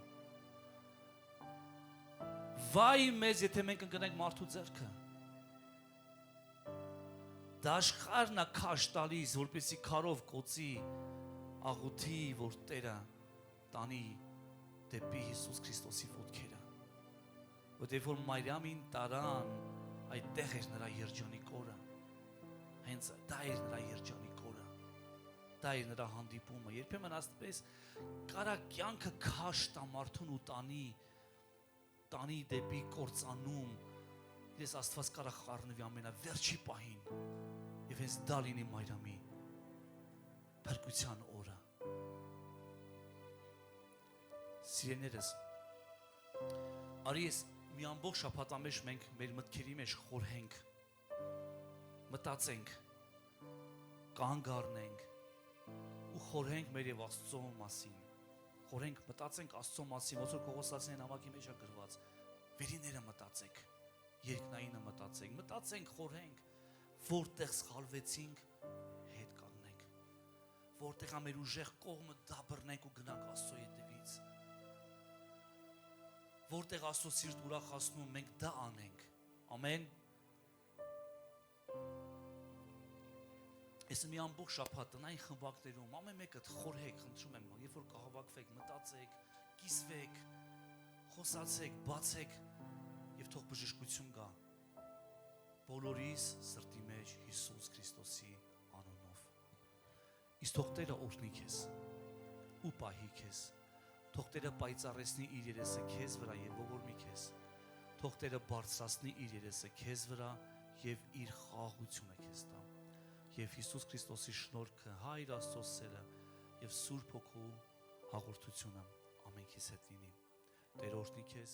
Վայ մեզ, եթե մենք ընկնենք մարդու ձեռքը։ Դա աշխարհն է քաշ տալիս, որպեսզի քարով կոծի, աղոթի, որ Տերը տանի դեպի Հիսուս Քրիստոսի ոտքերը։ Որտեղ որ Մարիամին տարան, այդտեղ էր նրա երջանիկ օրը։ Հենց դա էր նրա երջանիկ օրը։ Դա էր նրա հանդիպումը։ Երբեմն ասես կարա կյանքը քաշ տա մարդուն ու տանի դեպի կործանում։ Ես Աստված կարա խառնվի ամենավերջի պահին։ Եվ հենց դա լինի Մարիամի փրկության օրը։ Սիրելիներս, արի ես մի ամբողջ շաբաթամեջ մենք մեր մտքերի մեջ խորհենք, մտածենք, կանգ առնենք ու խորհենք մեր եւ Աստծո մասին։ Խորհենք, մտածենք Աստծո մասին, ոնց որ Կողոսացիների նամակի մեջ է գրված։ Վերիները մտածեք, երկնայինը մտածենք, խորհենք, որտեղ սխալվեցինք, հետ կանգնենք։ Որտեղ է մեր ուժեղ կողմը դա բռնենք ու գնանք Աստծո ետևից։ Որտեղ Աստծո սիրտ ուրախացնում, մենք դա անենք։ Ամեն։ Ես մի ամբողջ շաբաթ տնային խմբակներում ամեն մեկը խորհեք, խնդրում եմ, երբ որ կհավաքվեք, մտածեք, կիսվեք, խոսացեք, բացեք եւ թող բժշկություն գա բոլորիս սրտի մեջ Հիսուս Քրիստոսի անունով։ Իսկ թող Տերը օրհնի քեզ ու պահի քեզ։ Թող Տերը պայծառեցնի իր երեսը քեզ վրա եւ ողորմի քեզ։ Թող Տերը բարձրացնի իր երեսը քեզ վրա եւ իր խաղաղությունը քեզ տա։ Եվ Հիսուս Քրիստոսի շնորհքը, Հայր Աստծո սերը եւ Սուրբ Հոգու հաղորդությունը ամենքիս հետ լինի։ Տեր օրհնի քեզ։